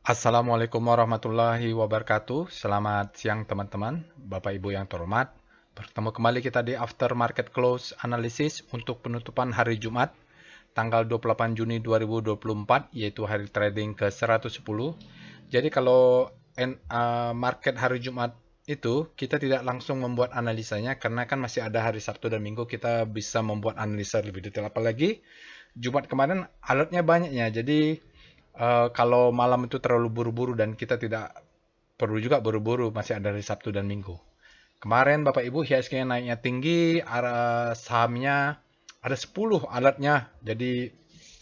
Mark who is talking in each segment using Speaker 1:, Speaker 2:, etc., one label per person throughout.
Speaker 1: Assalamualaikum warahmatullahi wabarakatuh. Selamat siang teman-teman, Bapak Ibu yang terhormat. Bertemu kembali kita di After Market Close Analysis untuk penutupan hari Jumat, tanggal 28 Juni 2024, yaitu hari trading ke-110. Jadi kalau market hari Jumat itu, kita tidak langsung membuat analisanya, karena kan masih ada hari Sabtu dan Minggu kita bisa membuat analisa lebih detail. Apalagi Jumat kemarin alertnya banyaknya, jadi kalau malam itu terlalu buru-buru dan kita tidak perlu juga buru-buru, masih ada hari Sabtu dan Minggu. Kemarin Bapak Ibu IHSG naiknya tinggi, arah sahamnya ada 10 alertnya. Jadi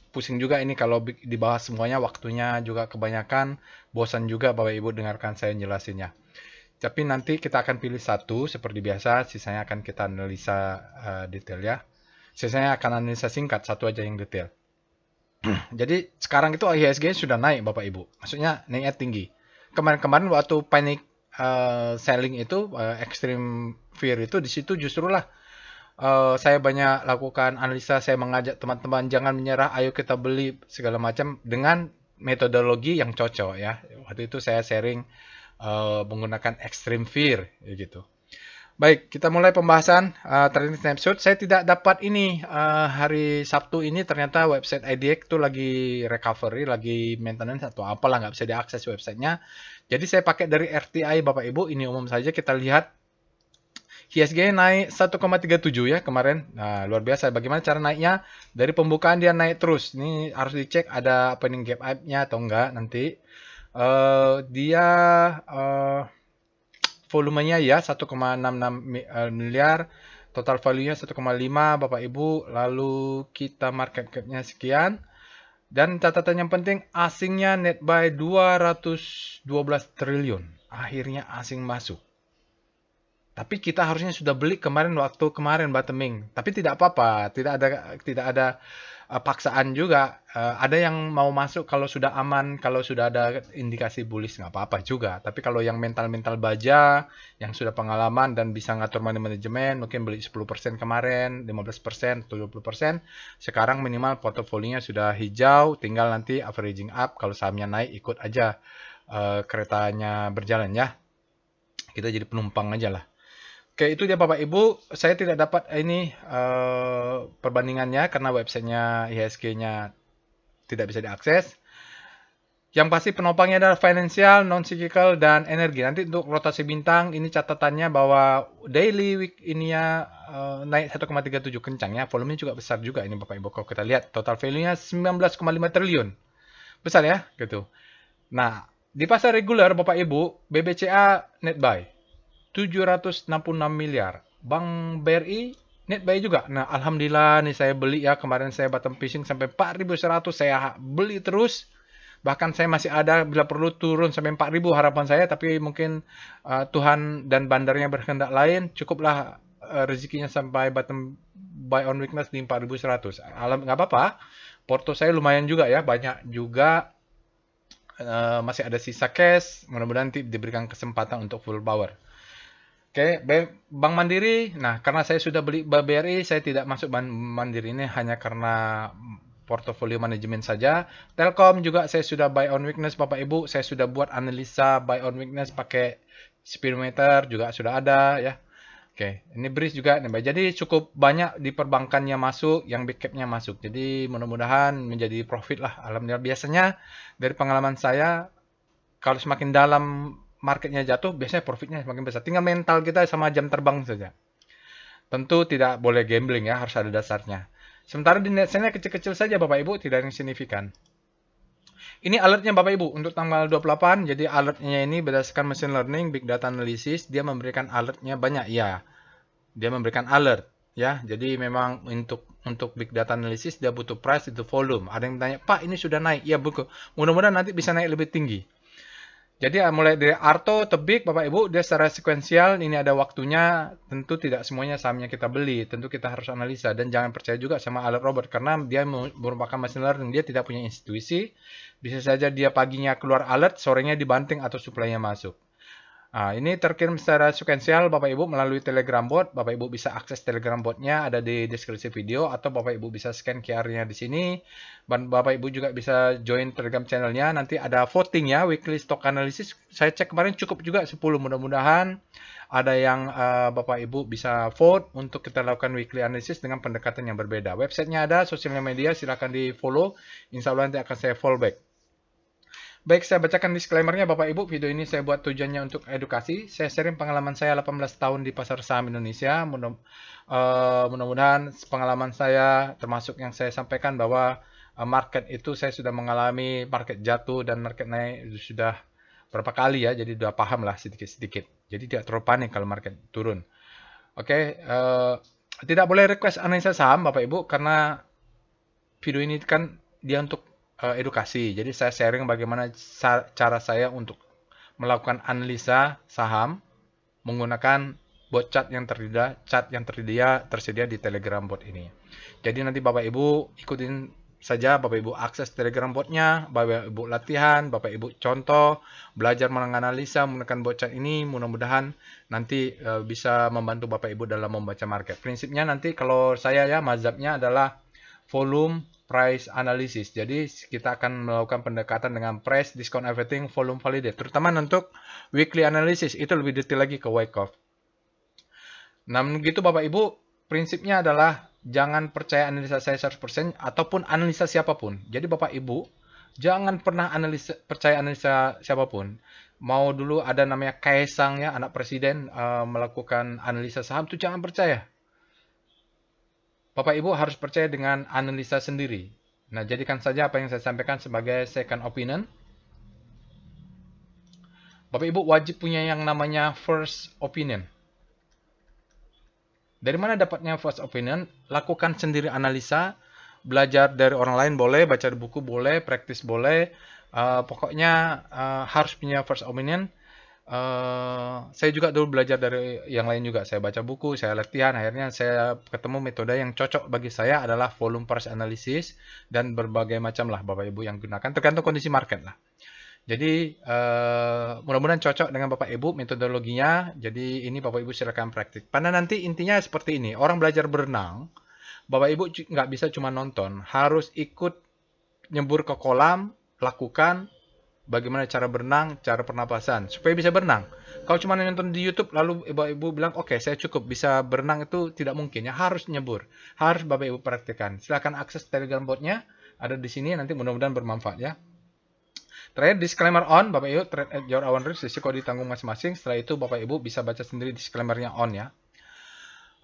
Speaker 1: pusing juga ini kalau dibahas semuanya, waktunya juga kebanyakan, bosan juga Bapak Ibu dengarkan saya jelasinnya. Tapi nanti kita akan pilih satu seperti biasa, sisanya akan kita analisa detail ya. Sisanya akan analisa singkat, satu aja yang detail. Jadi sekarang itu IHSG sudah naik Bapak Ibu. Maksudnya naiknya tinggi. Kemarin-kemarin waktu panic selling itu, extreme fear itu, di situ justru lah saya banyak lakukan analisa, saya mengajak teman-teman jangan menyerah, ayo kita beli segala macam dengan metodologi yang cocok ya. Waktu itu saya sharing menggunakan extreme fear gitu. Baik, kita mulai pembahasan trading snapshot. Saya tidak dapat ini hari Sabtu ini, ternyata website IDX itu lagi recovery, lagi maintenance atau apalah, nggak bisa diakses websitenya. Jadi saya pakai dari RTI Bapak Ibu, ini umum saja kita lihat. IHSG naik 1,37 ya kemarin. Nah, luar biasa. Bagaimana cara naiknya? Dari pembukaan dia naik terus. Ini harus dicek ada opening gap up-nya atau enggak nanti. Dia volumenya ya 1,66 miliar, total value-nya 1,5 Bapak Ibu, lalu kita market cap-nya sekian. Dan catatan yang penting, asingnya net buy 212 triliun. Akhirnya asing masuk. Tapi kita harusnya sudah beli kemarin waktu kemarin bottoming. Tapi tidak apa-apa, tidak ada paksaan juga. Ada yang mau masuk kalau sudah aman, kalau sudah ada indikasi bullish nggak apa-apa juga. Tapi kalau yang mental-mental baja, yang sudah pengalaman dan bisa ngatur money management, mungkin beli 10% kemarin, 15%, atau 20%. Sekarang minimal portofolionya sudah hijau, tinggal nanti averaging up. Kalau sahamnya naik, ikut aja keretanya berjalan ya. Kita jadi penumpang aja lah. Oke, itu dia Bapak Ibu. Saya tidak dapat ini perbandingannya karena websitenya IHSG-nya tidak bisa diakses. Yang pasti penopangnya adalah financial, non-cyclical, dan energi. Nanti untuk rotasi bintang, ini catatannya bahwa daily week ini ya naik 1,37 kencang ya. Volumenya juga besar juga ini Bapak Ibu. Kalau kita lihat total value-nya 19,5 triliun. Besar ya, gitu. Nah, di pasar reguler Bapak Ibu, BBCA net buy 766 miliar. Bank BRI net buy juga. Nah, alhamdulillah nih saya beli ya. Kemarin saya bottom fishing sampai 4.100. Saya beli terus. Bahkan saya masih ada bila perlu turun sampai 4.000 harapan saya. Tapi mungkin Tuhan dan bandarnya berkehendak lain. Cukuplah rezekinya sampai bottom buy on weakness di 4.100. Nggak apa-apa. Porto saya lumayan juga ya. Banyak juga. Masih ada sisa cash. Mudah-mudahan nanti diberikan kesempatan untuk full power. Oke, Bank Mandiri. Nah, karena saya sudah beli BRI, saya tidak masuk Bank Mandiri ini hanya karena portofolio manajemen saja. Telkom juga saya sudah buy on weakness Bapak Ibu. Saya sudah buat analisa buy on weakness pakai speedometer juga sudah ada ya. Oke, ini BRIS juga. Jadi cukup banyak di perbankannya masuk, yang big cap-nya masuk. Jadi mudah-mudahan menjadi profit lah. Alhamdulillah, biasanya dari pengalaman saya, kalau semakin dalam marketnya jatuh, biasanya profitnya semakin besar. Tinggal mental kita sama jam terbang saja. Tentu tidak boleh gambling ya, harus ada dasarnya. Sementara di net sell-nya kecil-kecil saja Bapak Ibu, tidak yang signifikan. Ini alertnya Bapak Ibu untuk tanggal 28. Jadi alertnya ini berdasarkan machine learning, big data analysis, dia memberikan alertnya banyak ya. Dia memberikan alert ya. Jadi memang untuk big data analysis dia butuh price, itu volume. Ada yang tanya, "Pak, ini sudah naik." Ya, buku. Mudah-mudahan nanti bisa naik lebih tinggi. Jadi mulai dari Arto, Tebik, Bapak Ibu, dia secara sekuensial, ini ada waktunya, tentu tidak semuanya sahamnya kita beli, tentu kita harus analisa, dan jangan percaya juga sama alert Robert, karena dia merupakan machine learning, dia tidak punya institusi, bisa saja dia paginya keluar alert, sorenya dibanting atau supply-nya masuk. Nah, ini terkirim secara sekuensial Bapak Ibu melalui Telegram bot. Bapak Ibu bisa akses Telegram botnya ada di deskripsi video atau Bapak Ibu bisa scan QR-nya di sini. Dan Bapak Ibu juga bisa join Telegram channelnya. Nanti ada votingnya, weekly stock analysis. Saya cek kemarin cukup juga 10. Mudah-mudahan ada yang Bapak Ibu bisa vote untuk kita lakukan weekly analysis dengan pendekatan yang berbeda. Websitenya ada, sosial media silahkan di follow. Insya Allah nanti akan saya follow back. Baik, saya bacakan disclaimer-nya Bapak Ibu. Video ini saya buat tujuannya untuk edukasi. Saya sharing pengalaman saya 18 tahun di pasar saham Indonesia. Mudah-mudahan pengalaman saya termasuk yang saya sampaikan bahwa market itu saya sudah mengalami market jatuh dan market naik sudah berapa kali ya. Jadi sudah paham lah sedikit-sedikit. Jadi tidak terlalu panik kalau market turun. Oke, tidak boleh request analisa saham Bapak Ibu karena video ini kan dia untuk edukasi. Jadi saya sharing bagaimana cara saya untuk melakukan analisa saham menggunakan bot chat yang tersedia di Telegram bot ini. Jadi nanti Bapak Ibu ikutin saja, Bapak Ibu akses Telegram botnya, Bapak Ibu latihan, Bapak Ibu contoh, belajar menganalisa menggunakan bot chat ini. Mudah-mudahan nanti bisa membantu Bapak Ibu dalam membaca market. Prinsipnya nanti kalau saya ya mazhabnya adalah volume price analysis. Jadi kita akan melakukan pendekatan dengan price, discount everything, volume validate. Terutama untuk weekly analysis itu lebih detail lagi ke Wyckoff. Nah, begitu Bapak Ibu, prinsipnya adalah jangan percaya analisa saya 100% ataupun analisa siapapun. Jadi Bapak Ibu, jangan pernah percaya analisa siapapun. Mau dulu ada namanya Kaisang ya, anak presiden melakukan analisa saham, itu jangan percaya. Bapak Ibu harus percaya dengan analisa sendiri. Nah, jadikan saja apa yang saya sampaikan sebagai second opinion. Bapak Ibu wajib punya yang namanya first opinion. Dari mana dapatnya first opinion? Lakukan sendiri analisa, belajar dari orang lain boleh, baca buku boleh, praktis boleh. Pokoknya harus punya first opinion. Saya juga dulu belajar dari yang lain juga. Saya baca buku, saya latihan, akhirnya saya ketemu metode yang cocok bagi saya adalah volume price analysis dan berbagai macam lah Bapak Ibu yang gunakan, tergantung kondisi market lah. Jadi mudah-mudahan cocok dengan Bapak Ibu metodologinya. Jadi ini Bapak Ibu silakan praktik. Karena nanti intinya seperti ini, orang belajar berenang, Bapak Ibu nggak bisa cuma nonton, harus ikut nyebur ke kolam, lakukan bagaimana cara berenang, cara pernapasan, supaya bisa berenang. Kalau cuma nonton di YouTube, lalu Ibu bilang, oke, saya cukup bisa berenang, itu tidak mungkin. Ya harus nyebur, harus Bapak Ibu praktikkan. Silahkan akses Telegram botnya, ada di sini, nanti mudah-mudahan bermanfaat ya. Terakhir, disclaimer on, Bapak Ibu, trade at your own risk, risiko ditanggung masing-masing. Setelah itu, Bapak Ibu bisa baca sendiri disclaimer-nya on ya.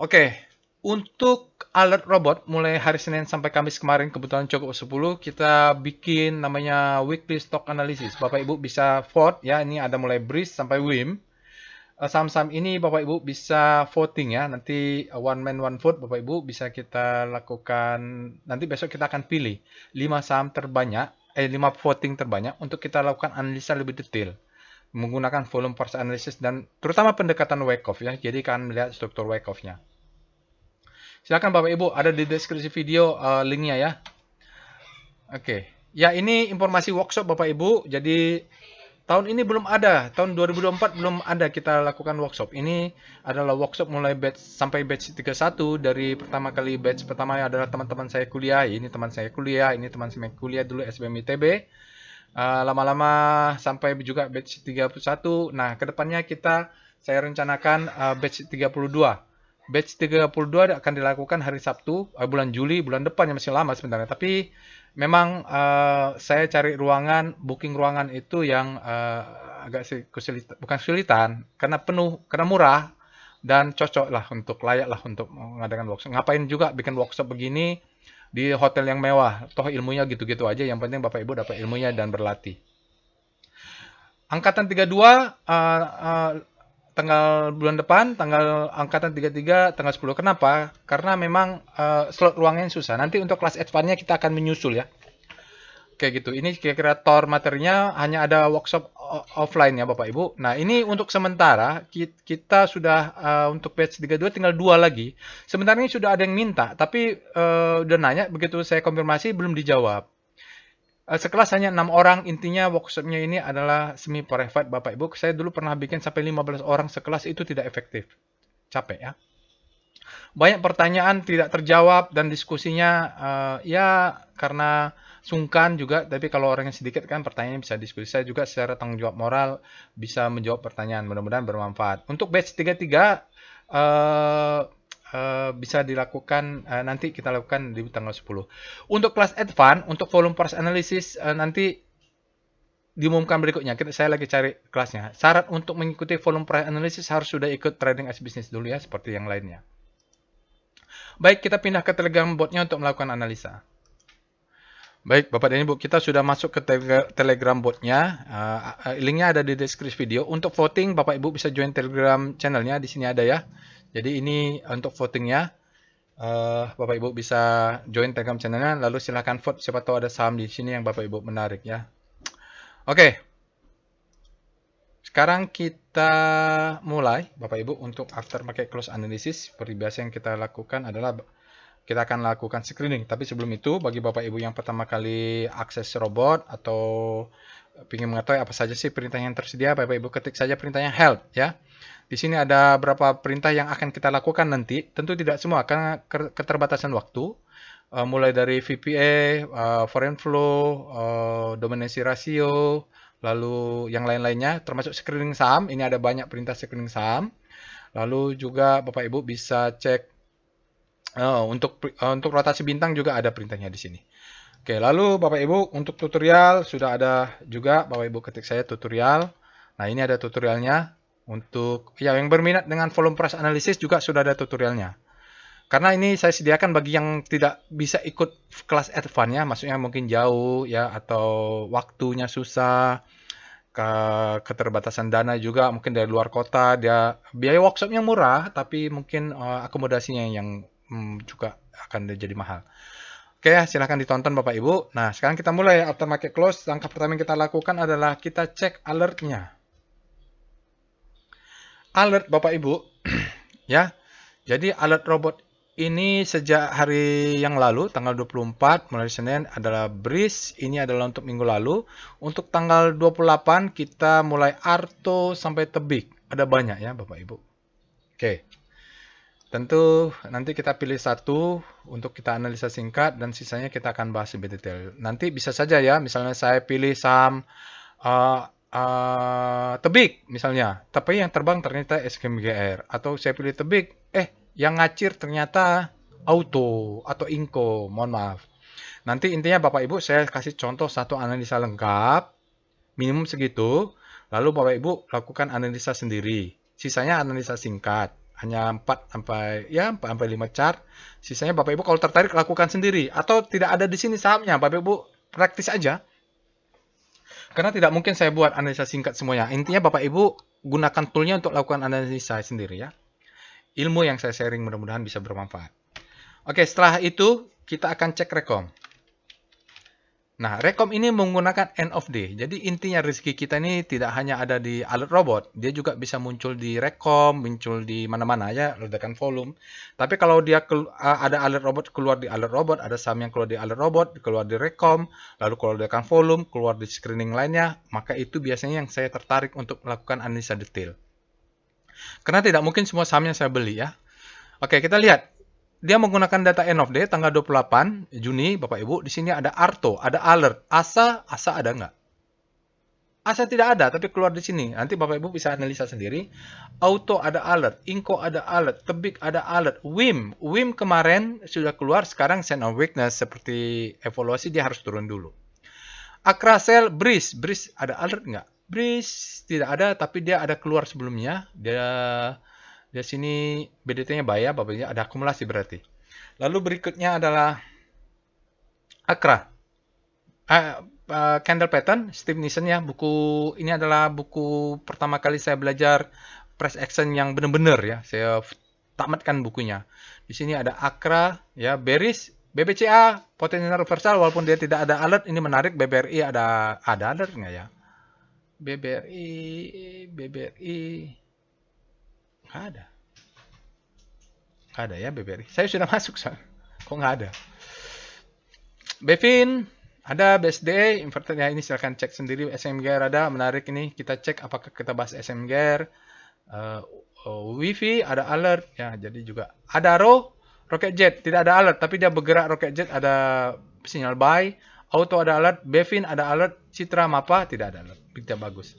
Speaker 1: Oke, untuk alert robot mulai hari Senin sampai Kamis kemarin kebetulan cukup 10, kita bikin namanya weekly stock analysis. Bapak Ibu bisa vote ya, ini ada mulai Breeze sampai WIM. Saham-saham ini Bapak Ibu bisa voting ya, nanti one man one vote Bapak Ibu bisa kita lakukan, nanti besok kita akan pilih 5 saham terbanyak, 5 voting terbanyak untuk kita lakukan analisa lebih detail menggunakan volume price analysis dan terutama pendekatan Wyckoff ya, jadi kalian melihat struktur Wyckoff-nya. Silakan Bapak Ibu, ada di deskripsi video linknya ya. Oke, ya ini informasi workshop Bapak Ibu. Jadi tahun ini belum ada, tahun 2024 belum ada kita lakukan workshop. Ini adalah workshop mulai batch sampai batch 31. Dari pertama kali batch pertama adalah teman-teman saya kuliah. Ini teman saya kuliah, ini teman saya kuliah dulu SBM ITB. Lama-lama sampai juga batch 31. Nah, kedepannya saya rencanakan batch 32. Batch 32 akan dilakukan hari Sabtu, bulan Juli, bulan depan, masih lama sebenarnya. Tapi memang saya cari ruangan, booking ruangan itu yang agak bukan kesulitan, karena penuh, karena murah, dan cocok lah layak lah untuk mengadakan workshop. Ngapain juga bikin workshop begini di hotel yang mewah, toh ilmunya gitu-gitu aja, yang penting Bapak Ibu dapat ilmunya dan berlatih. Angkatan 32 tanggal bulan depan, tanggal angkatan 33 tanggal 10. Kenapa? Karena memang slot ruangnya susah. Nanti untuk kelas advance-nya kita akan menyusul ya. Kayak gitu. Ini kira-kira tor materinya hanya ada workshop offline ya Bapak Ibu. Nah, ini untuk sementara kita sudah untuk batch 32 tinggal 2 lagi. Sebenarnya sudah ada yang minta, tapi udah nanya begitu saya konfirmasi belum dijawab. Sekelas hanya 6 orang, intinya workshopnya ini adalah semi private Bapak Ibu. Saya dulu pernah bikin sampai 15 orang sekelas, itu tidak efektif. Capek ya. Banyak pertanyaan tidak terjawab dan diskusinya ya karena sungkan juga, tapi kalau orangnya sedikit kan pertanyaannya bisa diskusi. Saya juga secara tanggung jawab moral bisa menjawab pertanyaan, mudah-mudahan bermanfaat. Untuk batch 33 eh, bisa dilakukan nanti kita lakukan di tanggal 10. Untuk kelas advance, untuk volume price analysis nanti diumumkan berikutnya. Saya lagi cari kelasnya. Syarat untuk mengikuti volume price analysis harus sudah ikut trading as business dulu ya, seperti yang lainnya. Baik, kita pindah ke Telegram botnya untuk melakukan analisa. Baik, Bapak dan Ibu, kita sudah masuk ke Telegram botnya. Linknya ada di deskripsi video. Untuk voting, Bapak Ibu bisa join Telegram channelnya. Di sini ada ya. Jadi ini untuk votingnya. Bapak Ibu bisa join Telegram channelnya. Lalu silahkan vote. Siapa tahu ada saham di sini yang Bapak Ibu menarik ya. Oke. Sekarang kita mulai, Bapak Ibu, untuk after market close analysis. Seperti biasa yang kita lakukan adalah kita akan lakukan screening. Tapi sebelum itu, bagi Bapak Ibu yang pertama kali akses robot atau ingin mengetahui apa saja sih perintah yang tersedia, Bapak Ibu ketik saja perintahnya help ya. Di sini ada beberapa perintah yang akan kita lakukan nanti. Tentu tidak semua karena keterbatasan waktu. Mulai dari VPA, foreign flow, dominasi rasio, lalu yang lain-lainnya termasuk screening saham. Ini ada banyak perintah screening saham. Lalu juga Bapak Ibu bisa cek untuk rotasi bintang juga ada perintahnya di sini. Oke, lalu Bapak Ibu untuk tutorial sudah ada juga. Bapak Ibu ketik saya tutorial. Nah, ini ada tutorialnya. Untuk yang berminat dengan volume price analysis juga sudah ada tutorialnya. Karena ini saya sediakan bagi yang tidak bisa ikut kelas advance ya, maksudnya mungkin jauh ya atau waktunya susah, keterbatasan dana juga, mungkin dari luar kota, dia biaya workshopnya murah, tapi mungkin akomodasinya yang juga akan jadi mahal. Oke ya, silahkan ditonton Bapak Ibu. Nah, sekarang kita mulai after market close. Langkah pertama yang kita lakukan adalah kita cek alertnya. Alert Bapak Ibu, ya. Jadi alert robot ini sejak hari yang lalu, tanggal 24, mulai Senin adalah breeze. Ini adalah untuk minggu lalu. Untuk tanggal 28, kita mulai Arto sampai Tebik. Ada banyak ya Bapak Ibu. Oke. Tentu nanti kita pilih satu untuk kita analisa singkat dan sisanya kita akan bahas lebih detail. Nanti bisa saja ya, misalnya saya pilih saham Tebik misalnya, tapi yang terbang ternyata SKMGR. Atau saya pilih Tebik, yang ngacir ternyata Auto atau Inco, mohon maaf. Nanti intinya Bapak Ibu saya kasih contoh satu analisa lengkap, minimum segitu, lalu Bapak Ibu lakukan analisa sendiri. Sisanya analisa singkat. Hanya 4 sampai 5 chart. Sisanya Bapak Ibu kalau tertarik lakukan sendiri atau tidak ada di sini sahamnya, Bapak Ibu praktis aja. Karena tidak mungkin saya buat analisa singkat semuanya. Intinya Bapak Ibu gunakan toolnya untuk lakukan analisa sendiri ya. Ilmu yang saya sharing mudah-mudahan bisa bermanfaat. Oke, setelah itu kita akan cek rekom. Nah, rekom ini menggunakan end of day. Jadi intinya rezeki kita ini tidak hanya ada di alert robot, dia juga bisa muncul di rekom, muncul di mana-mana ya, ledakan volume. Tapi kalau dia ada alert robot keluar di alert robot, ada saham yang keluar di alert robot, keluar di rekom, lalu keluar ledakan volume, keluar di screening lainnya, maka itu biasanya yang saya tertarik untuk melakukan analisa detail. Karena tidak mungkin semua sahamnya saya beli ya. Oke, kita lihat. Dia menggunakan data end of day tanggal 28 Juni, Bapak Ibu. Di sini ada Arto, ada alert. ASA ada nggak? ASA tidak ada, tapi keluar di sini. Nanti Bapak Ibu bisa analisa sendiri. Auto ada alert, Inco ada alert, Tebik ada alert, WIM kemarin sudah keluar, sekarang sign of weakness seperti evaluasi dia harus turun dulu. Akrasel, Breeze ada alert nggak? Breeze tidak ada, tapi dia ada keluar sebelumnya. Di sini BDT-nya bayar, Bapaknya ada akumulasi berarti. Lalu berikutnya adalah Akra. Candle Pattern, Steve Nissen ya. Buku ini adalah buku pertama kali saya belajar price action yang benar-benar ya. Saya tamatkan bukunya. Di sini ada Akra, ya, Bearish, BBCA, potensial reversal walaupun dia tidak ada alert. Ini menarik. BBRI ada alert nggak ya? BBRI nggak ada. Nggak ada ya BBRI. Saya sudah masuk, kok nggak ada. Bevin Ada BSD inverted ya, ini silahkan cek sendiri. SM Gear ada, menarik ini. Kita cek apakah kita bahas SM Gear. Wifi ada alert ya, jadi juga ada Rocket Jet tidak ada alert, tapi dia bergerak. Rocket Jet ada sinyal buy. Auto ada alert, Bevin ada alert, Citra Mapa tidak ada alert. Tidak bagus.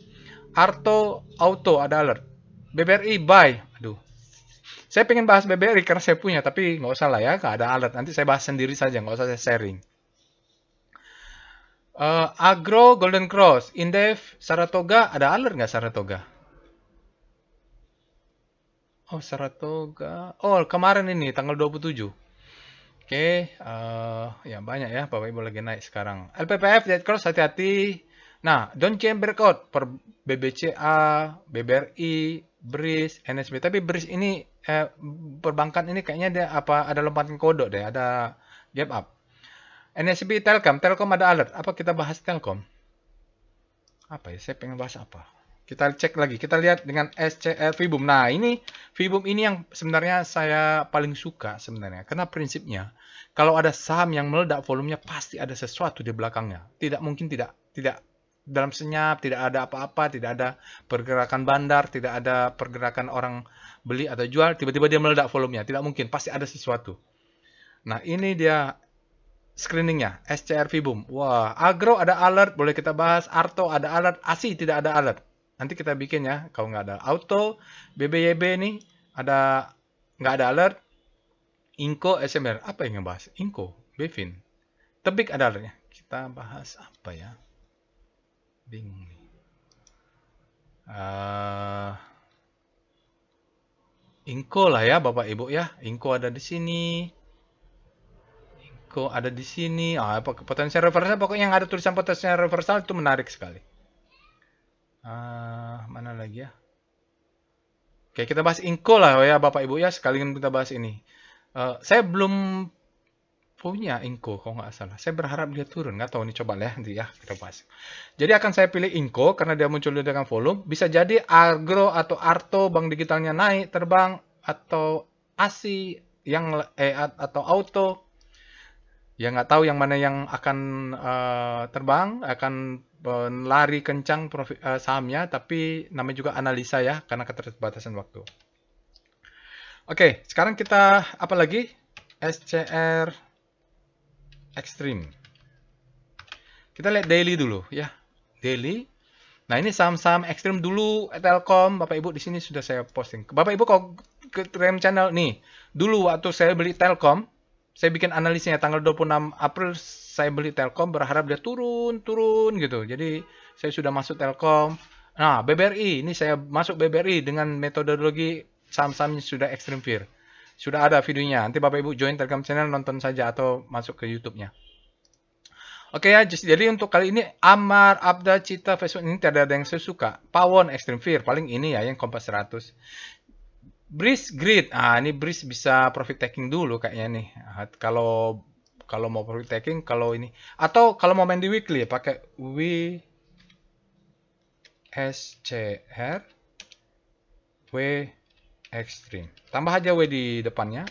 Speaker 1: Arto Auto ada alert. BBRI buy. Aduh. Saya pengen bahas BBRI karena saya punya, tapi nggak usah lah ya, nggak ada alert. Nanti saya bahas sendiri saja, nggak usah saya sharing. Agro Golden Cross, Indef, Saratoga, ada alert nggak Saratoga? Oh, Saratoga. Oh, kemarin ini tanggal 27. Oke, ya banyak ya Bapak Ibu lagi naik sekarang. LPPF Dead Cross hati-hati. Nah, don't change breakout per BBCA, BBRI, BRIS, NSB. Tapi BRIS ini perbankan ini kayaknya dia ada lompatan kodok deh, ada gap up. NSB Telkom, Telkom ada alert. Apa kita bahas Telkom? Apa ya? Saya pengen bahas apa? Kita cek lagi. Kita lihat dengan SCR Vibum. Nah, ini Vibum ini yang sebenarnya saya paling suka sebenarnya. Karena prinsipnya, kalau ada saham yang meledak volumenya pasti ada sesuatu di belakangnya. Tidak mungkin tidak dalam senyap, tidak ada apa-apa, tidak ada pergerakan bandar, tidak ada pergerakan orang beli atau jual, tiba-tiba dia meledak volumenya. Tidak mungkin, pasti ada sesuatu. Nah, ini dia screeningnya, SCR Vibum. Wah, Agro ada alert, boleh kita bahas. Arto ada alert, ASI tidak ada alert. Nanti kita bikin ya, kalau nggak ada. Auto, BBYB nih, nggak ada alert. Inco, SMR. Apa yang ngebahas? Inco, Bevin. Tebik ada alertnya. Kita bahas apa ya? Bingung nih. Inco lah ya, Bapak Ibu ya. Inco ada di sini. Kok ada di sini? Potensial reversal, pokoknya yang ada tulisan potensial reversal itu menarik sekali. Mana lagi ya? Oke, kita bahas Inco lah ya Bapak Ibu ya, sekalian kita bahas ini. Saya belum punya Inco kalau nggak salah. Saya berharap dia turun, nggak tahu nih, coba ya nanti ya kita bahas. Jadi akan saya pilih Inco karena dia muncul dengan volume. Bisa jadi Agro atau Arto bank digitalnya naik terbang, atau ASI yang atau Auto. Ya nggak tahu yang mana yang akan terbang, akan lari kencang sahamnya, tapi namanya juga analisa ya, karena keterbatasan waktu. Oke, sekarang kita apa lagi? SCR Extreme. Kita lihat daily dulu ya, daily. Nah ini saham-saham ekstrim dulu, Telkom, Bapak Ibu di sini sudah saya posting. Bapak Ibu kalau ke Telegram channel nih, dulu waktu saya beli Telkom, saya bikin analisnya tanggal 26 April saya beli Telkom berharap dia turun gitu. Jadi saya sudah masuk Telkom. Nah, BBRI ini saya masuk BBRI dengan metodologi saham-sahamnya sudah extreme fear. Sudah ada videonya. Nanti Bapak Ibu join Telegram channel, nonton saja atau masuk ke YouTube-nya. Oke ya, jadi untuk kali ini Amar, Abda, Cita, Facebook ini tidak ada yang saya suka. Pawon, Extreme Fear, paling ini ya yang Kompas 100. Breeze Grid. Ini Breeze bisa profit taking dulu kayaknya nih. Kalau mau profit taking, kalau ini atau kalau mau main di weekly pakai WSCR W Extreme. Tambah aja W di depannya.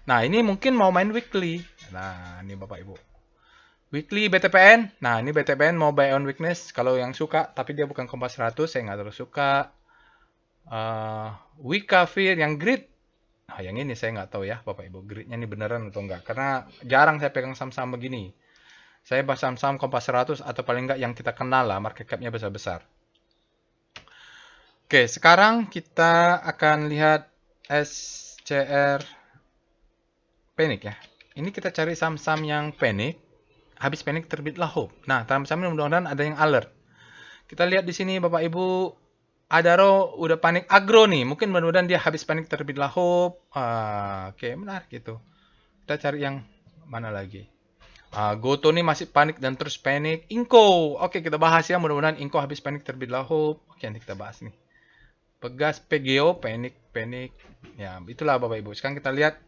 Speaker 1: Nah, ini mungkin mau main weekly. Nah, ini Bapak Ibu. Weekly BTPN. Nah, ini BTPN mau buy on weakness kalau yang suka, tapi dia bukan Kompas 100, saya nggak terlalu suka. Wikafir yang grid. Yang ini saya nggak tahu ya Bapak Ibu, gridnya ini beneran atau enggak. Karena jarang saya pegang saham-saham begini. Saya bahas saham-saham Kompas 100 atau paling enggak yang kita kenal lah, market cap-nya besar-besar. Oke, sekarang kita akan lihat SCR Panic ya. Ini kita cari saham-saham yang panic. Habis panic terbitlah hope. Nah, saham-saham ini mudah-mudahan ada yang alert. Kita lihat di sini Bapak Ibu, Adaro udah panik. Agro nih, mungkin mudah-mudahan dia habis panik terbitlah hope. Oke, menarik gitu. Kita cari yang mana lagi. Goto nih masih panik dan terus panik. Inco, oke kita bahas ya. Mudah-mudahan Inco habis panik terbitlah hope. Oke, nanti kita bahas nih. Pegas, PGO, panik. Ya, itulah Bapak Ibu. Sekarang kita lihat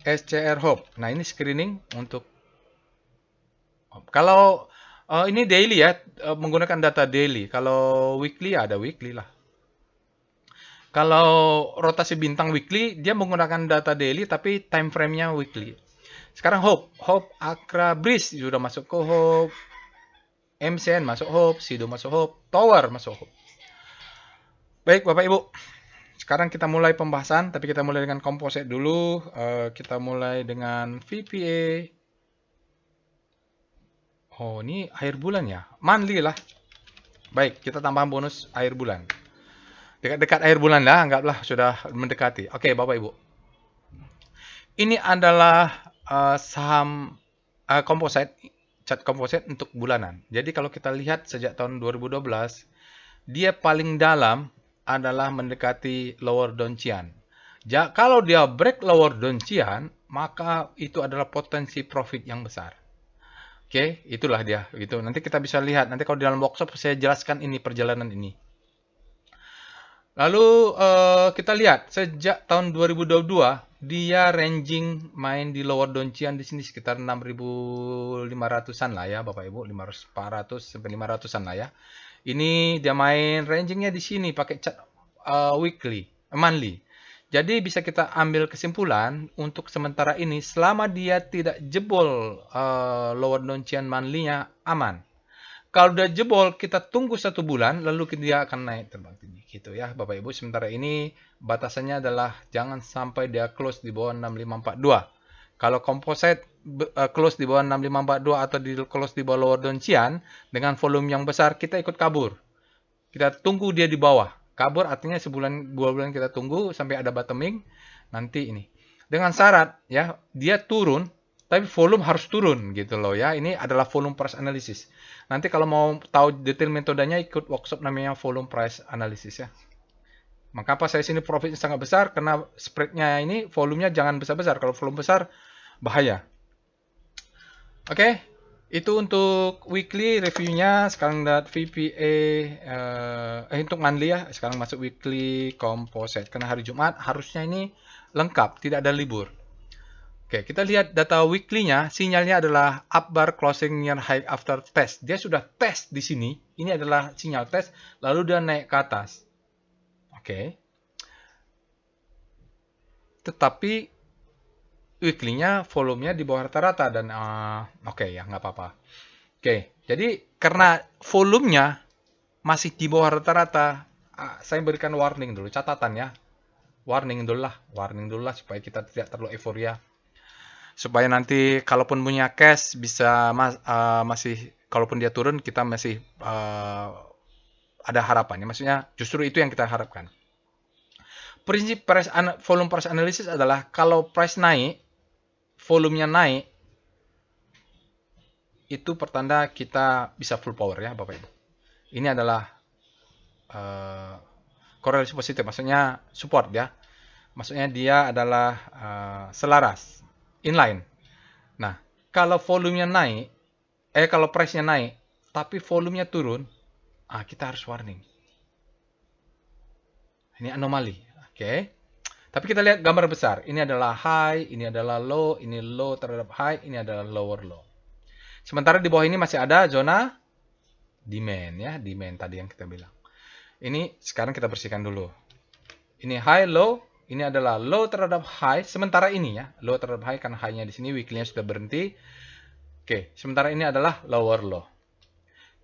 Speaker 1: SCR Hope. Nah, ini screening untuk kalau ini daily ya, menggunakan data daily. Kalau weekly ya ada weekly lah. Kalau rotasi bintang weekly, dia menggunakan data daily tapi time frame-nya weekly. Sekarang Hope, Akra Breeze sudah masuk ke Hope. MCN masuk hope, Sido masuk hope, Tower masuk hope. Baik Bapak Ibu, sekarang kita mulai pembahasan, tapi kita mulai dengan composite dulu. Kita mulai dengan VPA. Oh, ini akhir bulan ya? Monthly lah. Baik, kita tambah bonus akhir bulan. Dekat-dekat akhir bulan lah, anggaplah sudah mendekati. Oke, Bapak Ibu. Ini adalah saham composite, chart composite untuk bulanan. Jadi kalau kita lihat sejak tahun 2012, dia paling dalam adalah mendekati lower Donchian. Kalau dia break lower Donchian, maka itu adalah potensi profit yang besar. Oke, itulah dia. Gitu. Nanti kita bisa lihat. Nanti kalau di dalam workshop saya jelaskan ini perjalanan ini. Lalu kita lihat sejak tahun 2022 dia ranging main di lower Donchian di sini sekitar 6.500-an lah ya Bapak Ibu, 400 sampai 500-an lah ya. Ini dia main rangingnya di sini pakai chart monthly. Jadi bisa kita ambil kesimpulan untuk sementara ini selama dia tidak jebol lower Donchian monthly-nya aman. Kalau udah jebol, kita tunggu 1 bulan, lalu dia akan naik terbang tinggi. Gitu ya, Bapak Ibu. Sementara ini, batasannya adalah jangan sampai dia close di bawah 6542. Kalau composite close di bawah 6542 atau di close di bawah lower Donchian, dengan volume yang besar, kita ikut kabur. Kita tunggu dia di bawah. Kabur artinya sebulan, 2 bulan kita tunggu sampai ada bottoming. Nanti ini. Dengan syarat, ya, dia turun, tapi volume harus turun gitu loh ya. Ini adalah volume price analysis. Nanti kalau mau tahu detail metodenya ikut workshop namanya volume price analysis ya. Maka apa saya sini profitnya sangat besar karena spreadnya ini volumenya jangan besar-besar. Kalau volume besar bahaya. Oke, itu untuk weekly reviewnya. Sekarang lihat VPA untuk monthly ya. Sekarang masuk weekly composite karena hari Jumat harusnya ini lengkap, tidak ada libur. Oke, kita lihat data weekly-nya, sinyalnya adalah up bar closing near high after test. Dia sudah tes di sini, ini adalah sinyal tes, lalu dia naik ke atas. Oke. Tetapi weekly-nya volumenya di bawah rata-rata dan oke ya, nggak apa-apa. Oke, jadi karena volumenya masih di bawah rata-rata, saya berikan warning dulu, catatan ya. Warning dulu lah supaya kita tidak terlalu euforia. Supaya nanti kalaupun punya cash bisa masih kalaupun dia turun kita masih ada harapan ya. Maksudnya justru itu yang kita harapkan. Prinsip volume price analysis adalah kalau price naik, volumenya naik, itu pertanda kita bisa full power ya Bapak Ibu. Ini adalah korelasi positif, maksudnya support ya. Maksudnya dia adalah selaras, inline. Nah, kalau volumenya naik, kalau price-nya naik, tapi volumenya turun, kita harus warning. Ini anomali, oke. Tapi kita lihat gambar besar. Ini adalah high, ini adalah low, ini low terhadap high, ini adalah lower low. Sementara di bawah ini masih ada zona demand ya, demand tadi yang kita bilang. Ini sekarang kita bersihkan dulu. Ini high, low, ini adalah low terhadap high. Sementara ini ya, low terhadap high karena high-nya di sini, weekly-nya sudah berhenti. Oke, sementara ini adalah lower low.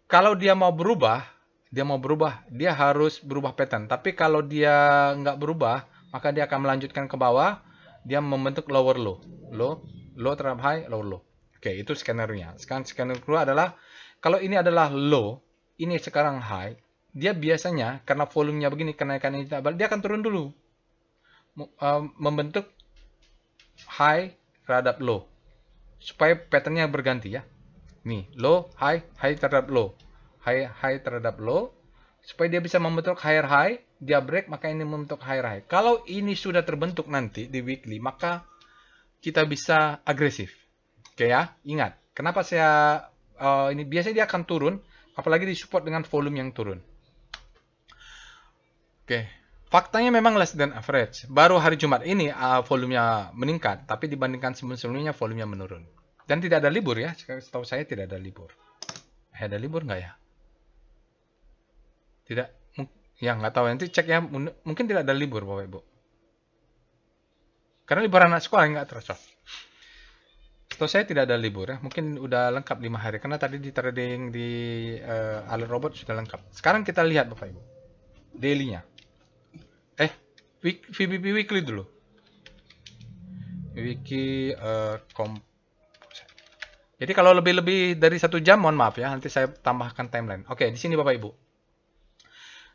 Speaker 1: Kalau dia mau berubah, dia harus berubah pattern. Tapi kalau dia nggak berubah, maka dia akan melanjutkan ke bawah. Dia membentuk lower low. Low terhadap high, lower low. Oke, itu skenario-nya. Sekarang skenario kedua adalah, kalau ini adalah low, ini sekarang high, dia biasanya karena volumenya begini, kenaikan ini tidak balik, dia akan turun dulu. Membentuk high terhadap low. Supaya patternnya berganti ya. Nih, low, high terhadap low. High terhadap low. Supaya dia bisa membentuk higher high, dia break, maka ini membentuk higher high. Kalau ini sudah terbentuk nanti di weekly, maka kita bisa agresif. Oke ya, ingat. Kenapa saya ini biasanya dia akan turun, apalagi disupport dengan volume yang turun. Oke, faktanya memang less than average. Baru hari Jumat ini volumenya meningkat, tapi dibandingkan sebelum-sebelumnya volumenya menurun. Dan tidak ada libur ya, setahu saya tidak ada libur. Ada libur nggak ya? Tidak, ya nggak tahu. Nanti cek ya, mungkin tidak ada libur Bapak Ibu. Karena libur anak sekolah nggak terasa. Setahu saya tidak ada libur ya. Mungkin udah lengkap 5 hari karena tadi di trading di Alert Robot sudah lengkap. Sekarang kita lihat Bapak Ibu. Daily-nya. VBP weekly dulu. Wiki Jadi kalau lebih-lebih dari 1 jam, mohon maaf ya, nanti saya tambahkan timeline. Oke, di sini Bapak Ibu.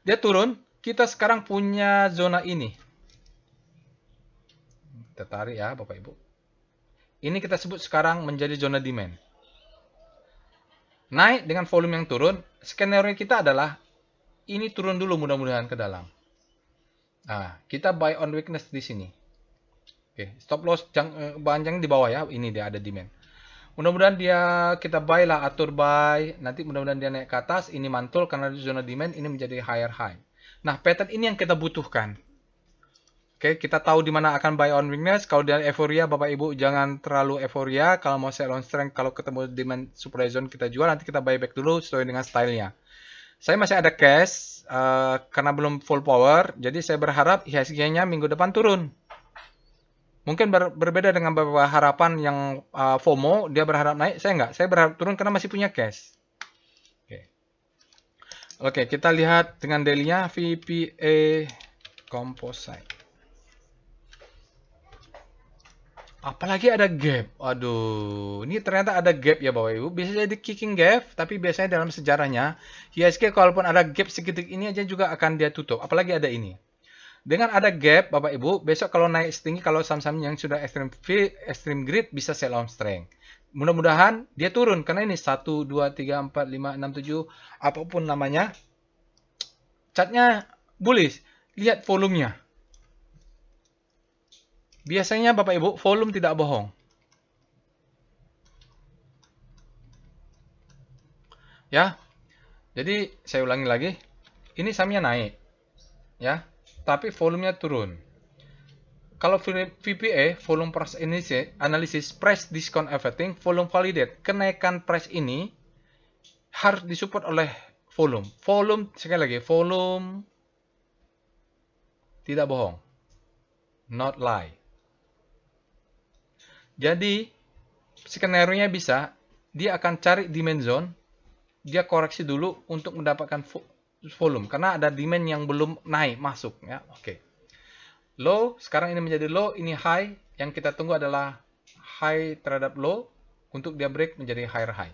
Speaker 1: Dia turun, kita sekarang punya zona ini. Kita tarik ya Bapak Ibu. Ini kita sebut sekarang menjadi zona demand. Naik dengan volume yang turun, skenario kita adalah ini turun dulu mudah-mudahan ke dalam. Nah, kita buy on weakness di sini. Oke, stop loss jangan di bawah ya, ini dia ada demand. Mudah-mudahan kita buy lah, atur buy. Nanti mudah-mudahan dia naik ke atas. Ini mantul karena di zona demand. Ini menjadi higher high. Nah, pattern ini yang kita butuhkan. Oke, kita tahu di mana akan buy on weakness. Kalau dia euforia, Bapak Ibu jangan terlalu euforia. Kalau mau sell on strength, kalau ketemu demand supply zone kita jual. Nanti kita buy back dulu sesuai dengan stylenya. Saya masih ada cash karena belum full power. Jadi saya berharap IHSG-nya minggu depan turun. Mungkin berbeda dengan beberapa harapan yang FOMO, dia berharap naik, saya enggak. Saya berharap turun karena masih punya cash. Oke, kita lihat dengan daily-nya VPA Composite. Apalagi ada gap. Aduh, ini ternyata ada gap ya Bapak Ibu. Bisa jadi kicking gap, tapi biasanya dalam sejarahnya, IHSG kalaupun ada gap segitu ini aja juga akan dia tutup. Apalagi ada ini. Dengan ada gap, Bapak Ibu, besok kalau naik setinggi, kalau saham-saham yang sudah extreme greed bisa sell on strength. Mudah-mudahan dia turun, karena ini 1, 2, 3, 4, 5, 6, 7, apapun namanya. Chartnya bullish. Lihat volumenya. Biasanya Bapak Ibu, volume tidak bohong. Ya, jadi saya ulangi lagi. Ini sahamnya naik. Ya, tapi volumenya turun. Kalau VPA, volume price analysis, price discount everything, volume validate. Kenaikan price ini harus disupport oleh volume. Volume, sekali lagi, volume tidak bohong. Not lie. Jadi, skenario-nya bisa, dia akan cari demand zone, dia koreksi dulu untuk mendapatkan volume. Karena ada demand yang belum naik, masuk. Ya, oke. Low, sekarang ini menjadi low, ini high. Yang kita tunggu adalah high terhadap low untuk dia break menjadi higher high.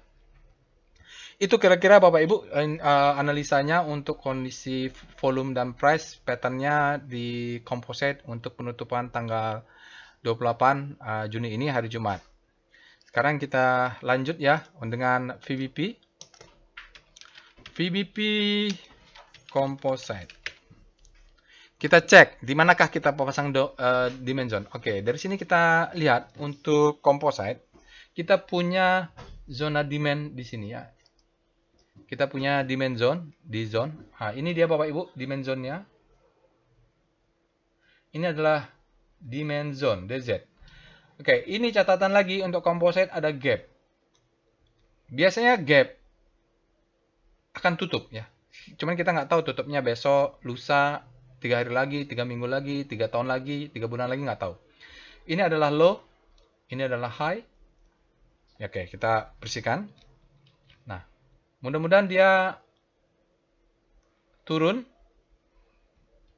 Speaker 1: Itu kira-kira Bapak Ibu analisanya untuk kondisi volume dan price patternnya di composite untuk penutupan tanggal 28 Juni ini hari Jumat. Sekarang kita lanjut ya dengan VBP. VBP composite. Kita cek di manakah kita pasang demand zone. Oke, dari sini kita lihat untuk composite kita punya zona demand di sini ya. Kita punya demand zone di zone. Nah, ini dia Bapak Ibu demand zone-nya. Ini adalah demand zone DZ. Oke, ini catatan lagi untuk composite ada gap. Biasanya gap akan tutup ya. Cuman kita nggak tahu tutupnya besok, lusa, 3 hari lagi, 3 minggu lagi, 3 tahun lagi, 3 bulan lagi, nggak tahu. Ini adalah low, ini adalah high. Oke, kita bersihkan. Nah, mudah-mudahan dia turun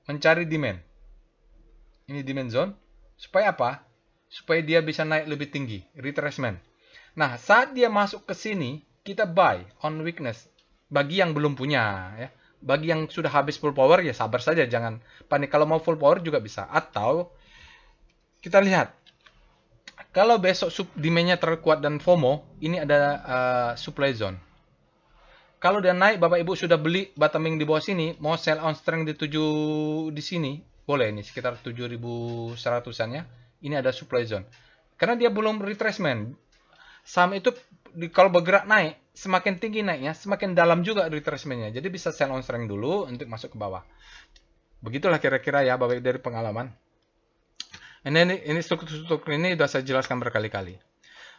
Speaker 1: mencari demand. Ini demand zone. Supaya apa? Supaya dia bisa naik lebih tinggi, retracement. Nah, saat dia masuk ke sini, kita buy on weakness. Bagi yang belum punya ya. Bagi yang sudah habis full power ya sabar saja, jangan panik. Kalau mau full power juga bisa. Atau kita lihat kalau besok demand-nya terkuat dan FOMO, ini ada supply zone. Kalau dia naik, Bapak Ibu sudah beli bottoming di bawah sini, mau sell on strength di 7 di sini, boleh ini sekitar 7.100-an ya. Ini ada supply zone. Karena dia belum retracement. Saham itu kalau bergerak naik, semakin tinggi naiknya, semakin dalam juga retracement-nya. Jadi bisa sell on strength dulu untuk masuk ke bawah. Begitulah kira-kira ya Bapak Ibu dari pengalaman. Ini struktur-struktur ini sudah saya jelaskan berkali-kali.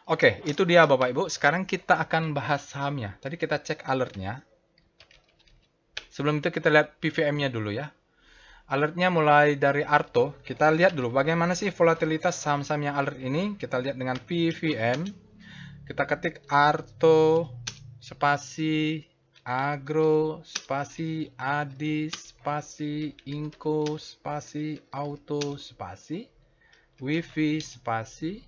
Speaker 1: Oke, itu dia Bapak Ibu. Sekarang kita akan bahas sahamnya. Tadi kita cek alertnya. Sebelum itu kita lihat PVM-nya dulu ya. Alertnya mulai dari Arto. Kita lihat dulu bagaimana sih volatilitas saham-saham yang alert ini. Kita lihat dengan PVM. Kita ketik Arto, spasi, Agro, spasi, Adi, spasi, Inco, spasi, Auto, spasi, Wifi, spasi,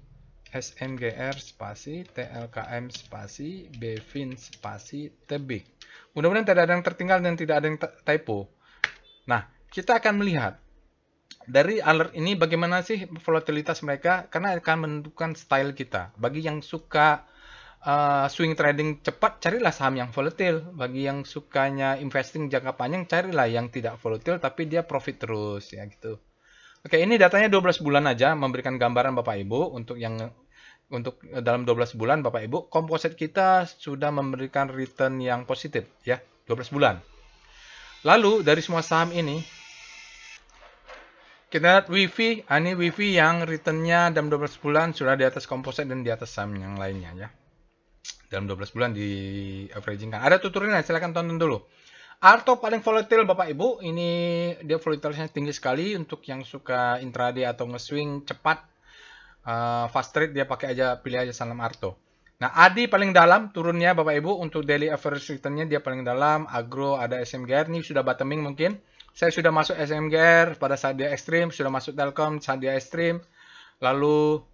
Speaker 1: SMGR, spasi, TLKM, spasi, Bevin, spasi, Tebik. Mudah-mudahan tidak ada yang tertinggal dan tidak ada yang typo. Nah, kita akan melihat dari alert ini bagaimana sih volatilitas mereka, karena akan menentukan style kita. Bagi yang suka swing trading cepat, carilah saham yang volatile. Bagi yang sukanya investing jangka panjang, carilah yang tidak volatile tapi dia profit terus ya gitu. Oke, ini datanya 12 bulan aja, memberikan gambaran Bapak Ibu untuk dalam 12 bulan Bapak Ibu, komposit kita sudah memberikan return yang positif ya, 12 bulan. Lalu dari semua saham ini kita lihat Wifi, ini Wifi yang returnnya dalam 12 bulan sudah di atas komposit dan di atas saham yang lainnya ya. Dalam 12 bulan di averaging kan. Ada tutorialnya, silahkan tonton dulu. Arto paling volatile Bapak Ibu, ini dia volatilitasnya tinggi sekali. Untuk yang suka intraday atau nge-swing cepat, fast trade, dia pakai aja, pilih aja saham Arto. Nah, Adi paling dalam turunnya Bapak Ibu, untuk daily average return-nya dia paling dalam. Agro ada SMGR, ini sudah bottoming mungkin. Saya sudah masuk SMGR pada saat dia ekstrim, sudah masuk Telkom saat dia ekstrim. Lalu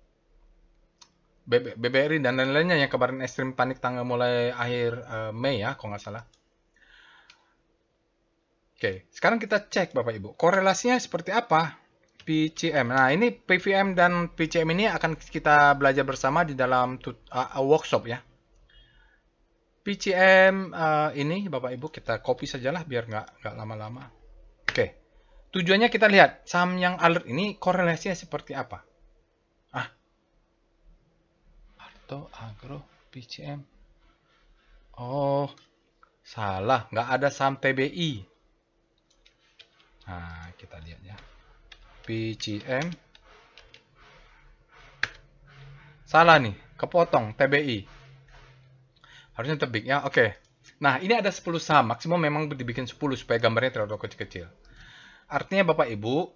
Speaker 1: BBRI dan lain-lainnya yang kemarin ekstrim panik tanggal mulai akhir Mei ya, kalau nggak salah. Oke, sekarang kita cek Bapak Ibu. Korelasinya seperti apa? PCM. Nah, ini PVM dan PCM ini akan kita belajar bersama di dalam workshop ya. PCM ini Bapak Ibu kita copy sajalah biar nggak lama-lama. Oke. Tujuannya kita lihat saham yang alert ini korelasinya seperti apa. Arto, Agro, PCM. Oh, salah. Nggak ada saham TBI. Nah, kita lihat ya. PCM. Salah nih, kepotong TBI. Harusnya Tebik ya. Oke. Nah, ini ada 10 saham. Maksimum memang dibikin 10 supaya gambarnya terlalu kecil-kecil. Artinya Bapak Ibu,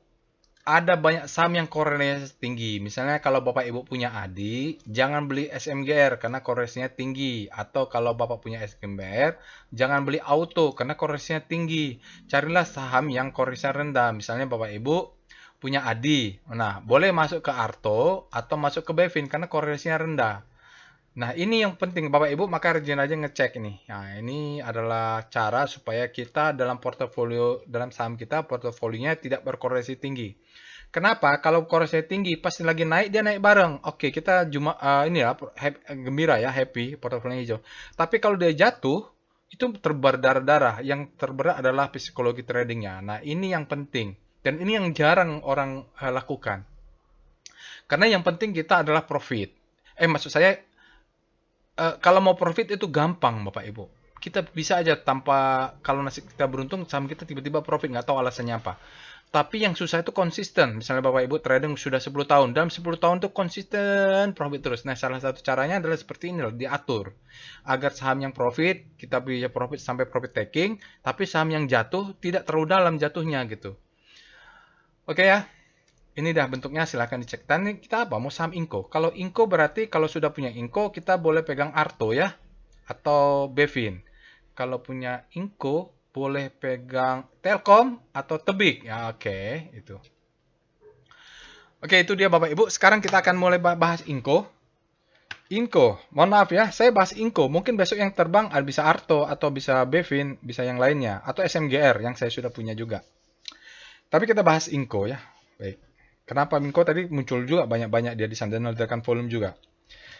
Speaker 1: ada banyak saham yang korelasinya tinggi. Misalnya kalau Bapak Ibu punya Adi, jangan beli SMGR karena korelasinya tinggi. Atau kalau Bapak punya SMGR, jangan beli Auto karena korelasinya tinggi. Carilah saham yang korelasinya rendah. Misalnya Bapak Ibu punya Adi. Nah, boleh masuk ke Arto atau masuk ke Bevin karena korelasinya rendah. Nah, ini yang penting Bapak Ibu, maka rajin aja ngecek ini. Nah, ini adalah cara supaya kita dalam portofolio, dalam saham kita, portofolionya tidak berkorelasi tinggi. Kenapa? Kalau korelasi tinggi, pasti lagi naik, dia naik bareng. Oke, kita inilah gembira ya, happy, portofolionya hijau. Tapi kalau dia jatuh, itu terberdarah-darah. Yang terberat adalah psikologi tradingnya. Nah, ini yang penting. Dan ini yang jarang orang lakukan. Karena yang penting kita adalah profit. Maksud saya, kalau mau profit itu gampang Bapak Ibu. Kita bisa aja tanpa, kalau nasib kita beruntung, saham kita tiba-tiba profit, nggak tahu alasannya apa. Tapi yang susah itu konsisten. Misalnya Bapak Ibu trading sudah 10 tahun. Dalam 10 tahun itu konsisten profit terus. Nah, salah satu caranya adalah seperti ini loh, diatur. Agar saham yang profit, kita bisa profit sampai profit taking. Tapi saham yang jatuh, tidak terlalu dalam jatuhnya gitu. Oke ya. Ini dah bentuknya, silahkan dicek. Dan kita apa? Mau saham Inco. Kalau Inco berarti kalau sudah punya Inco, kita boleh pegang Arto ya. Atau Bevin. Kalau punya Inco, boleh pegang Telkom atau Tebik. Ya, oke. Itu. Oke, itu dia Bapak Ibu. Sekarang kita akan mulai bahas Inco. Inco, mohon maaf ya, saya bahas Inco. Mungkin besok yang terbang bisa Arto atau bisa Bevin, bisa yang lainnya. Atau SMGR yang saya sudah punya juga. Tapi kita bahas Inco ya. Baik. Kenapa Inco tadi muncul juga banyak-banyak dia di sana dan meledakan volume juga.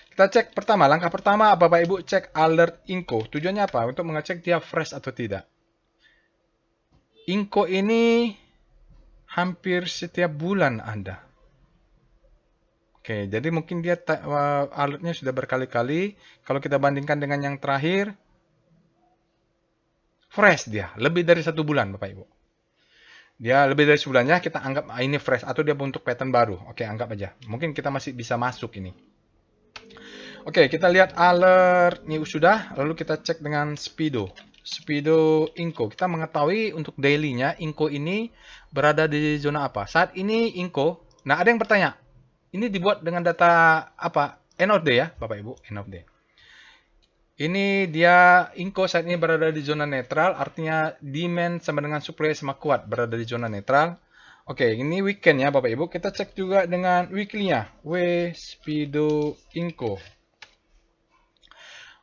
Speaker 1: Kita cek pertama, langkah pertama Bapak Ibu cek alert Inco. Tujuannya apa? Untuk mengecek dia fresh atau tidak. Inco ini hampir setiap bulan ada. Oke, jadi mungkin dia alertnya sudah berkali-kali. Kalau kita bandingkan dengan yang terakhir, fresh dia, lebih dari 1 bulan Bapak Ibu. Dia lebih dari sebulannya, kita anggap ini fresh atau dia bentuk pattern baru. Oke, anggap aja. Mungkin kita masih bisa masuk ini. Oke, kita lihat alert. Ini sudah. Lalu kita cek dengan Speedo. Speedo Inco. Kita mengetahui untuk daily-nya Inco ini berada di zona apa. Saat ini Inco, nah ada yang bertanya, ini dibuat dengan data apa? End of day ya, Bapak Ibu, end of day. Ini dia Inco saat ini berada di zona netral, artinya demand sama dengan supply sama kuat berada di zona netral. Oke, ini weekend ya Bapak Ibu. Kita cek juga dengan weekly-nya, Speedo Inco.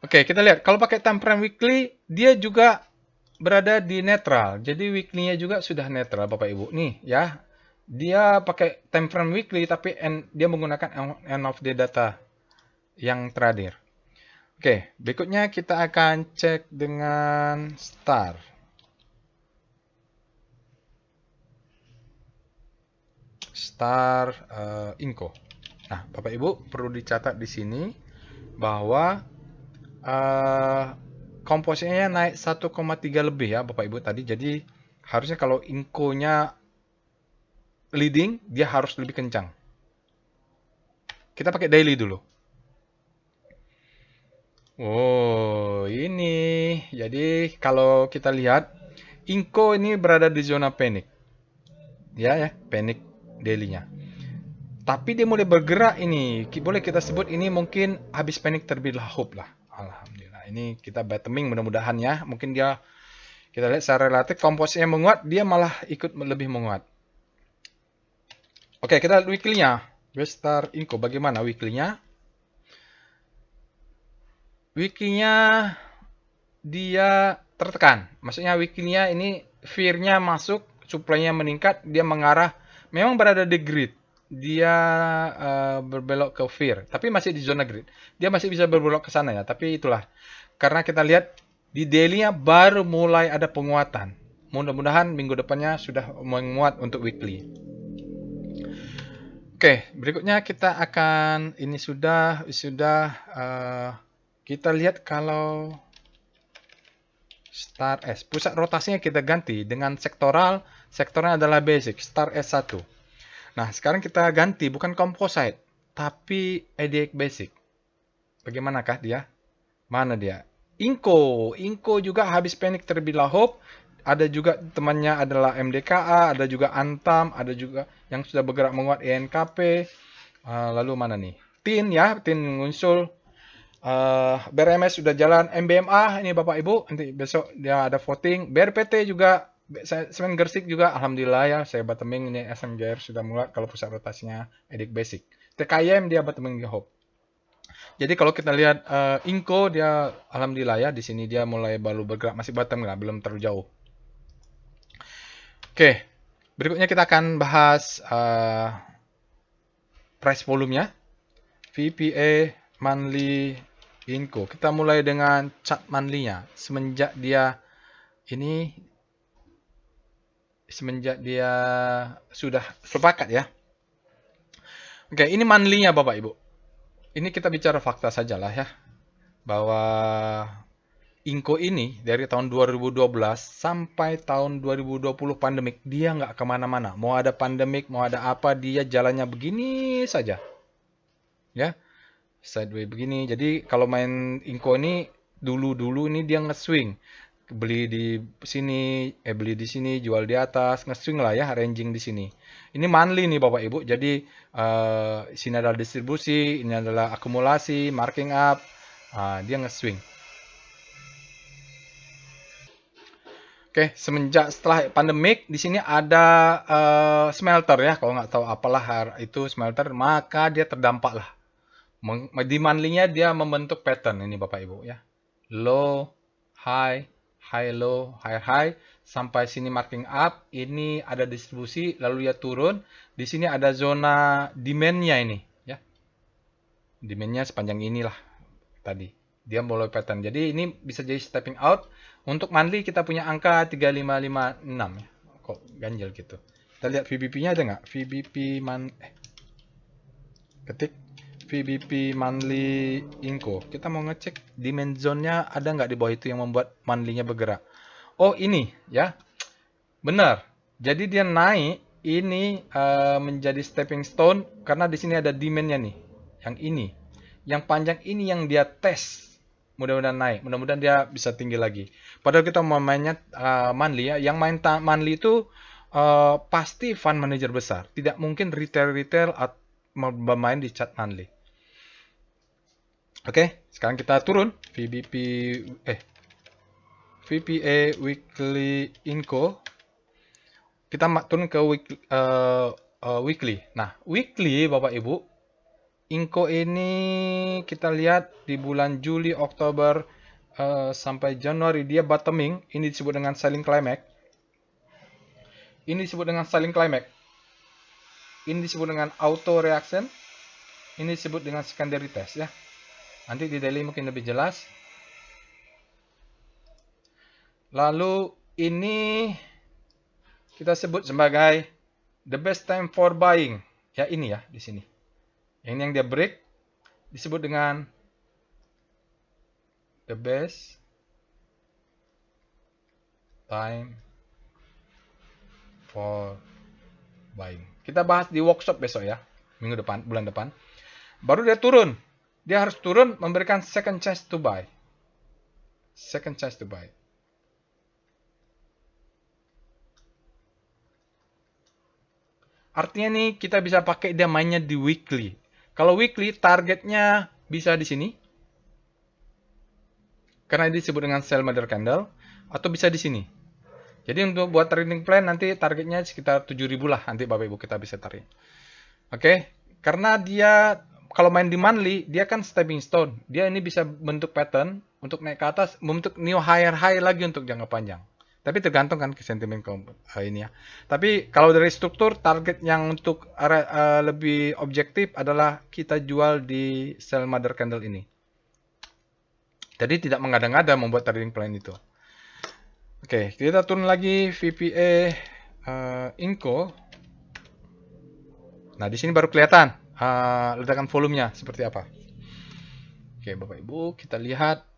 Speaker 1: Oke, kita lihat. Kalau pakai time frame weekly, dia juga berada di netral. Jadi weekly-nya juga sudah netral, Bapak Ibu. Nih, ya. Dia pakai time frame weekly, tapi dia menggunakan end of day data yang terakhir. Oke, berikutnya kita akan cek dengan star. Inco. Nah, Bapak Ibu perlu dicatat di sini bahwa komposisinya naik 1,3 lebih ya Bapak Ibu tadi. Jadi harusnya kalau Inco-nya leading, dia harus lebih kencang. Kita pakai daily dulu. Oh, ini. Jadi kalau kita lihat, Inco ini berada di zona panic. Ya, panic daily-nya. Tapi dia mulai bergerak ini. Boleh kita sebut ini mungkin habis panic terlebih dahulu lah. Alhamdulillah. Ini kita bottoming mudah-mudahan ya. Mungkin dia, kita lihat secara relatif komposisinya menguat, dia malah ikut lebih menguat. Oke, kita lihat weekly-nya. Star Inco bagaimana weekly-nya? Weekly-nya dia tertekan. Maksudnya weekly-nya ini fear-nya masuk, supply-nya meningkat, dia mengarah memang berada di grid. Dia berbelok ke fear, tapi masih di zona grid. Dia masih bisa berbelok ke sana ya, tapi itulah. Karena kita lihat di daily-nya baru mulai ada penguatan. Mudah-mudahan minggu depannya sudah menguat untuk weekly. Oke, berikutnya kita akan ini sudah kita lihat kalau Star S. Pusat rotasinya kita ganti dengan sektoral. Sektornya adalah basic, Star S1. Nah, sekarang kita ganti bukan composite, tapi EDX basic. Bagaimanakah dia? Mana dia? Inco. Inco juga habis panic terlebih dahulu. Ada juga temannya adalah MDKA, ada juga Antam, ada juga yang sudah bergerak menguat ENKP. Lalu mana nih? TIN ya, TIN muncul. BRMS sudah jalan, MBMA ini Bapak Ibu, nanti besok dia ada voting. BRPT juga, Semen Gersik juga, alhamdulillah ya, saya bottoming ini SMGR sudah mulai kalau pusat rotasinya edik basic. TKIM dia bottoming di hope. Jadi kalau kita lihat Inco dia alhamdulillah ya di sini dia mulai baru bergerak, masih bottom lah, belum terlalu jauh. Oke, berikutnya kita akan bahas price volume-nya. VPA monthly Inco. Kita mulai dengan chart monthly-nya. Semenjak dia sudah sepakat ya. Oke, ini monthly-nya Bapak Ibu. Ini kita bicara fakta sajalah ya. Bahwa Inco ini dari tahun 2012 sampai tahun 2020 pandemik, dia nggak kemana-mana. Mau ada pandemik, mau ada apa, dia jalannya begini saja. Ya, sideways begini. Jadi kalau main Inco ini dulu ini dia nge-swing. Beli di sini, beli di sini, jual di atas, nge-swing lah ya, ranging di sini. Ini monthly nih Bapak Ibu. Jadi sini adalah distribusi, ini adalah akumulasi, marking up. Dia nge-swing. Oke, semenjak setelah pandemik di sini ada smelter ya, kalau nggak tahu apalah itu smelter, maka dia terdampak lah. Di monthly-nya dia membentuk pattern ini Bapak Ibu ya. Low, high, high low, high high sampai sini marking up, ini ada distribusi lalu dia turun. Di sini ada zona demand-nya ini ya. Demand-nya sepanjang inilah tadi. Dia mulai pattern. Jadi ini bisa jadi stepping out. Untuk monthly kita punya angka 3556 ya. Kok ganjil gitu. Kita lihat VBP-nya ada nggak? Ketik VBP monthly Inco. Kita mau ngecek demand zone-nya ada nggak di bawah itu yang membuat monthly-nya bergerak. Oh ini ya. Benar. Jadi dia naik ini menjadi stepping stone karena di sini ada demand-nya nih. Yang ini. Yang panjang ini yang dia tes. mudah-mudahan naik, mudah-mudahan dia bisa tinggi lagi. Padahal kita mau mainnya monthly ya. Yang main monthly itu pasti fund manager besar. Tidak mungkin retail bermain di chart monthly. Oke, sekarang kita turun VPA Weekly Inco. Kita turun ke weekly. Nah, weekly Bapak Ibu, Inco ini kita lihat di bulan Juli, Oktober, sampai Januari dia bottoming. Ini disebut dengan selling climax. Ini disebut dengan selling climax. Ini disebut dengan auto reaction. Ini disebut dengan secondary test ya. Nanti di daily mungkin lebih jelas. Lalu ini kita sebut sebagai the best time for buying. Ya ini ya di sini. Ini yang dia break disebut dengan the best time for buying. Kita bahas di workshop besok ya, minggu depan, bulan depan. Baru dia turun. Dia harus turun memberikan second chance to buy. Second chance to buy. Artinya nih kita bisa pakai dia mainnya di weekly. Kalau weekly targetnya bisa di sini. Karena ini disebut dengan sell mother candle. Atau bisa di sini. Jadi untuk buat trading plan nanti targetnya sekitar 7.000 lah. Nanti Bapak Ibu kita bisa tarik. Oke. Karena dia kalau main di monthly dia kan stepping stone. Dia ini bisa bentuk pattern untuk naik ke atas. Membentuk new higher high lagi untuk jangka panjang. Tapi tergantung kan ke sentimen ini ya. Tapi kalau dari struktur target yang untuk lebih objektif adalah kita jual di sell mother candle ini. Jadi tidak mengada-ngada membuat trading plan itu. Oke, kita turun lagi VPA Inco. Nah, di sini baru kelihatan ledakan volumenya seperti apa. Oke, Bapak Ibu, kita lihat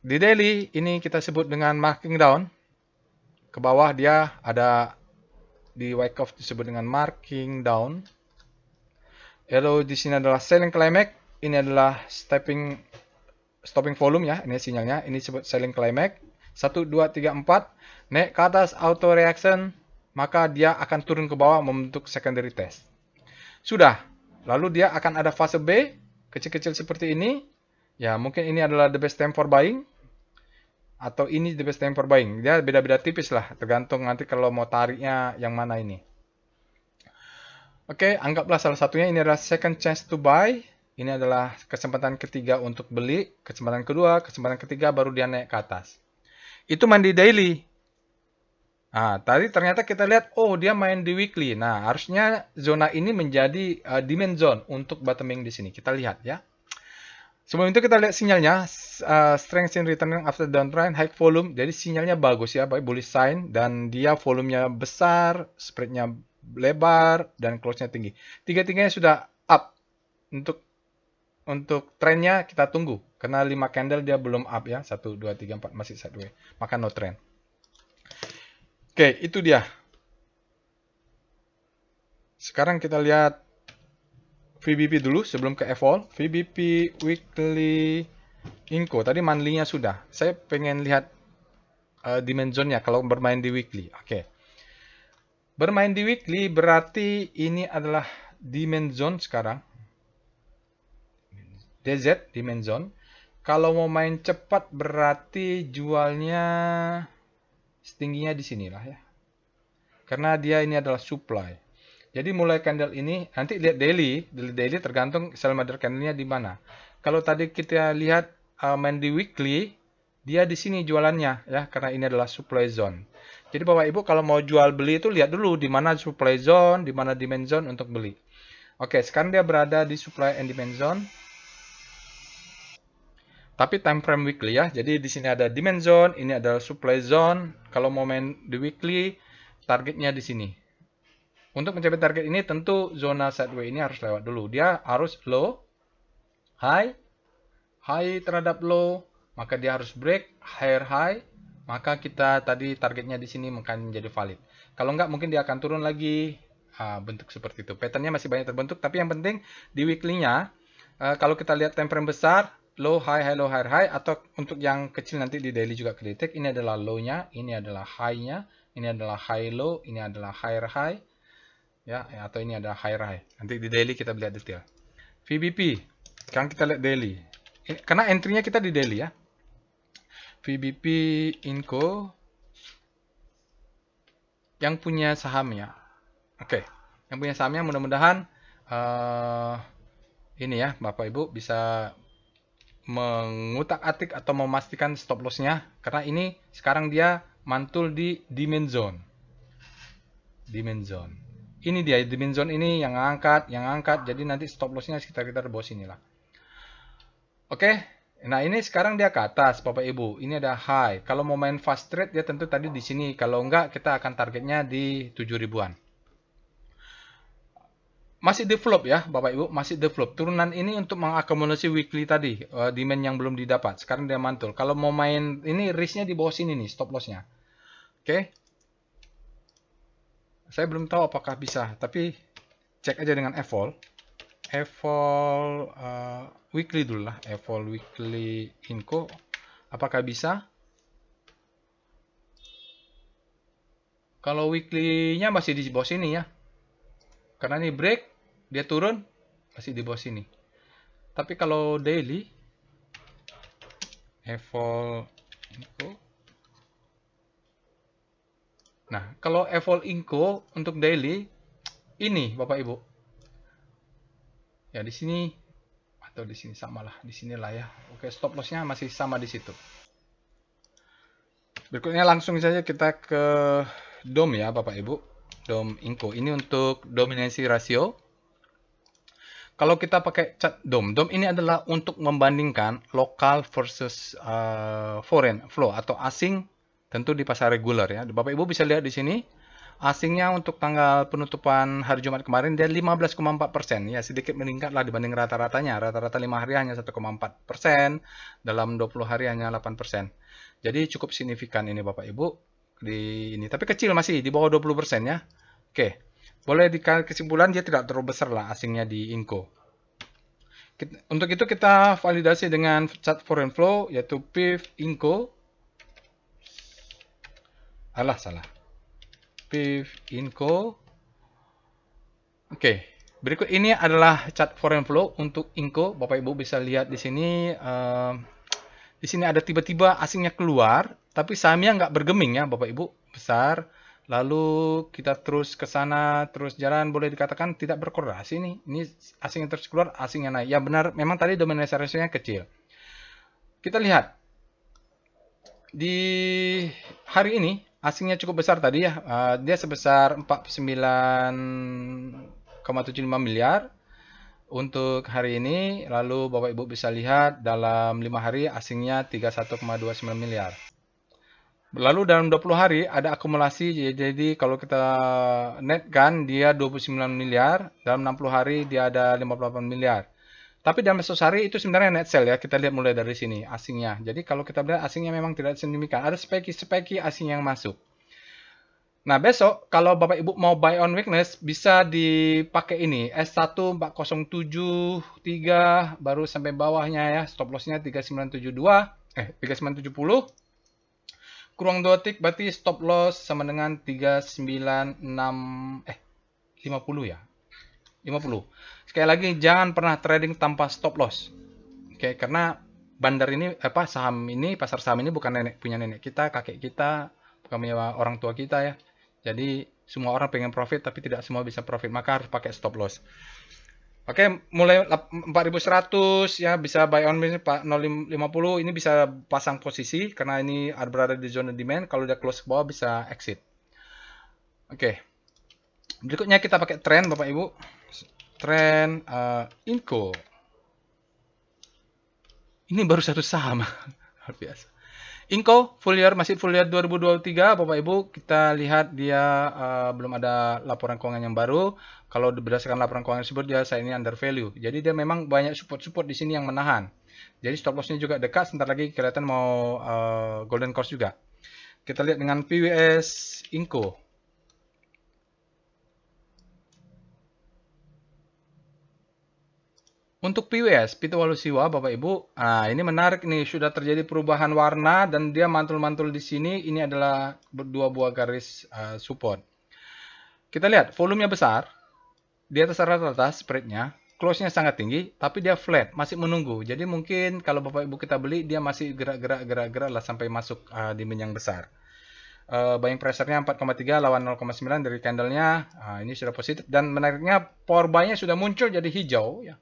Speaker 1: di daily ini kita sebut dengan marking down. Ke bawah dia ada di Wyckoff disebut dengan marking down. Lalu di sini adalah selling climax. Ini adalah stopping volume ya. Ini sinyalnya. Ini disebut selling climax. 1, 2, 3, 4. Naik ke atas auto reaction. Maka dia akan turun ke bawah membentuk secondary test. Sudah. Lalu dia akan ada fase B. Kecil-kecil seperti ini. Ya mungkin ini adalah the best time for buying. Atau ini the best time for buying. Dia beda-beda tipis lah. Tergantung nanti kalau mau tariknya yang mana ini. Oke, anggaplah salah satunya ini adalah second chance to buy. Ini adalah kesempatan ketiga untuk beli. Kesempatan kedua, kesempatan ketiga baru dia naik ke atas. Itu main di daily. Nah, tadi ternyata kita lihat, oh dia main di weekly. Nah, harusnya zona ini menjadi demand zone untuk bottoming di sini. Kita lihat ya. Sebelum itu kita lihat sinyalnya, strength in returning after downtrend, high volume. Jadi sinyalnya bagus ya, bullish sign. Dan dia volumenya besar, spreadnya lebar, dan close-nya tinggi. Tiga-tiganya sudah up. Untuk trennya kita tunggu. Karena 5 candle dia belum up ya. 1, 2, 3, 4, masih sideways. Maka no trend. Oke, itu dia. Sekarang kita lihat VBP dulu sebelum ke evol. VBP weekly Inco. Tadi monthly-nya sudah. Saya pengen lihat demand zone-nya kalau bermain di weekly. Oke. Bermain di weekly berarti ini adalah demand zone sekarang. DZ, demand zone. Kalau mau main cepat berarti jualnya setingginya di sinilah ya. Karena dia ini adalah supply. Jadi mulai candle ini, nanti lihat daily tergantung sell mother candle-nya di mana. Kalau tadi kita lihat main di weekly, dia di sini jualannya ya, karena ini adalah supply zone. Jadi Bapak Ibu kalau mau jual beli itu lihat dulu di mana supply zone, di mana demand zone untuk beli. Oke, sekarang dia berada di supply and demand zone. Tapi time frame weekly ya. Jadi di sini ada demand zone, ini adalah supply zone. Kalau mau main di weekly, targetnya di sini. Untuk mencapai target ini tentu zona sideways ini harus lewat dulu. Dia harus low, high terhadap low, maka dia harus break higher high, maka kita tadi targetnya di sini akan menjadi valid. Kalau enggak mungkin dia akan turun lagi, bentuk seperti itu. Patternnya masih banyak terbentuk, tapi yang penting di weekly-nya kalau kita lihat time frame besar, low high, high low high high, atau untuk yang kecil nanti di daily juga kedetek. Ini adalah low-nya, ini adalah high-nya, ini adalah high low, ini adalah high high, ya, atau ini adalah high high. Nanti di daily kita lihat detail. VBP, sekarang kita lihat daily. Karena entry-nya kita di daily ya. VBP Inco yang punya sahamnya. Oke, yang punya sahamnya mudah-mudahan ini ya, Bapak Ibu bisa mengutak-atik atau memastikan stop loss-nya, karena ini sekarang dia mantul di demand zone. Demand zone. Ini dia demand zone ini yang angkat, jadi nanti stop loss-nya sekitar bawah sini lah. Oke. Nah, ini sekarang dia ke atas, Bapak Ibu. Ini ada high. Kalau mau main fast trade, dia tentu tadi di sini. Kalau enggak, kita akan targetnya di 7.000-an. Masih develop ya, Bapak Ibu. Masih develop. Turunan ini untuk mengakumulasi weekly tadi. Demand yang belum didapat. Sekarang dia mantul. Kalau mau main, ini risk-nya di bawah sini nih, stop loss-nya. Oke. Saya belum tahu apakah bisa. Tapi cek aja dengan evol. Evol weekly dulu lah, evol weekly Inco, apakah bisa? Kalau weekly-nya masih di bawah sini ya, karena ini break, dia turun, masih di bawah sini. Tapi kalau daily, evol Inco, nah kalau evol Inco untuk daily, ini Bapak Ibu, ya di sini atau di sini samalah, di sinilah ya. Oke, stop loss-nya masih sama di situ. Berikutnya langsung saja kita ke DOM ya Bapak Ibu. DOM Inco. Ini untuk dominansi rasio. Kalau kita pakai chart DOM, DOM ini adalah untuk membandingkan lokal versus foreign flow atau asing tentu di pasar reguler ya. Bapak Ibu bisa lihat di sini. Asingnya untuk tanggal penutupan hari Jumat kemarin dia 15,4%, ya sedikit meningkat lah dibanding rata-ratanya. Rata-rata 5 hari hanya 1,4%, dalam 20 hari hanya 8%. Jadi cukup signifikan ini Bapak Ibu di ini, tapi kecil masih di bawah 20% ya. Oke. Boleh dikali kesimpulan dia tidak terlalu besar lah asingnya di Inco. Untuk itu kita validasi dengan chart foreign flow yaitu PIF Inco. Alah salah. PIF Inco. Oke, berikut ini adalah chart foreign flow untuk Inco. Bapak Ibu bisa lihat di sini. Di sini ada tiba-tiba asingnya keluar, tapi sahamnya nggak bergeming ya Bapak Ibu, besar. Lalu kita terus ke sana, terus jalan, boleh dikatakan tidak berkorelasi nih. Ini asing yang terus keluar, asing yang naik. Ya benar, memang tadi dominasi rasionya kecil. Kita lihat di hari ini asingnya cukup besar tadi ya. Dia sebesar 49,75 miliar untuk hari ini. Lalu Bapak Ibu bisa lihat dalam 5 hari asingnya 31,29 miliar. Lalu dalam 20 hari ada akumulasi, jadi kalau kita netkan dia 29 miliar, dalam 60 hari dia ada 58 miliar. Tapi dalam 100 hari itu sebenarnya net sell ya, kita lihat mulai dari sini asingnya. Jadi kalau kita lihat asingnya memang tidak sedemikian, ada speki asing yang masuk. Nah besok kalau Bapak Ibu mau buy on weakness bisa dipakai ini S1 4073 baru sampai bawahnya ya, stop lossnya 3972 3970. Kurang 2 tick berarti stop loss sama dengan 396 50 ya. 50. Sekali lagi jangan pernah trading tanpa stop loss. Oke, karena bandar ini saham ini, pasar saham ini bukan punya nenek kita, kakek kita, bukan punya orang tua kita ya. Jadi semua orang pengen profit tapi tidak semua bisa profit, maka harus pakai stop loss. Oke, mulai 4100 ya bisa buy on 050 ini bisa pasang posisi karena ini berada di zona demand. Kalau dia close ke bawah bisa exit. Oke. Berikutnya kita pakai trend Bapak Ibu. Trend Inco. Ini baru satu saham. Luar biasa. Inco full year masih full year 2023 Bapak Ibu, kita lihat dia belum ada laporan keuangan yang baru. Kalau berdasarkan laporan keuangan tersebut dia saat ini under value. Jadi dia memang banyak support di sini yang menahan. Jadi stop loss-nya juga dekat, sebentar lagi kelihatan mau golden cross juga. Kita lihat dengan PWS Inco. Untuk PWS, Pitu Walusiwa, Bapak Ibu, ini menarik nih, sudah terjadi perubahan warna dan dia mantul-mantul di sini. Ini adalah dua buah garis support. Kita lihat volumenya besar, di atas rata-rata spreadnya, close-nya sangat tinggi, tapi dia flat, masih menunggu. Jadi mungkin kalau Bapak Ibu kita beli, dia masih gerak-gerak lah sampai masuk demand yang besar. Buying pressure-nya 4,3 lawan 0,9 dari candle-nya. Ini sudah positif dan menariknya power buy-nya sudah muncul jadi hijau ya.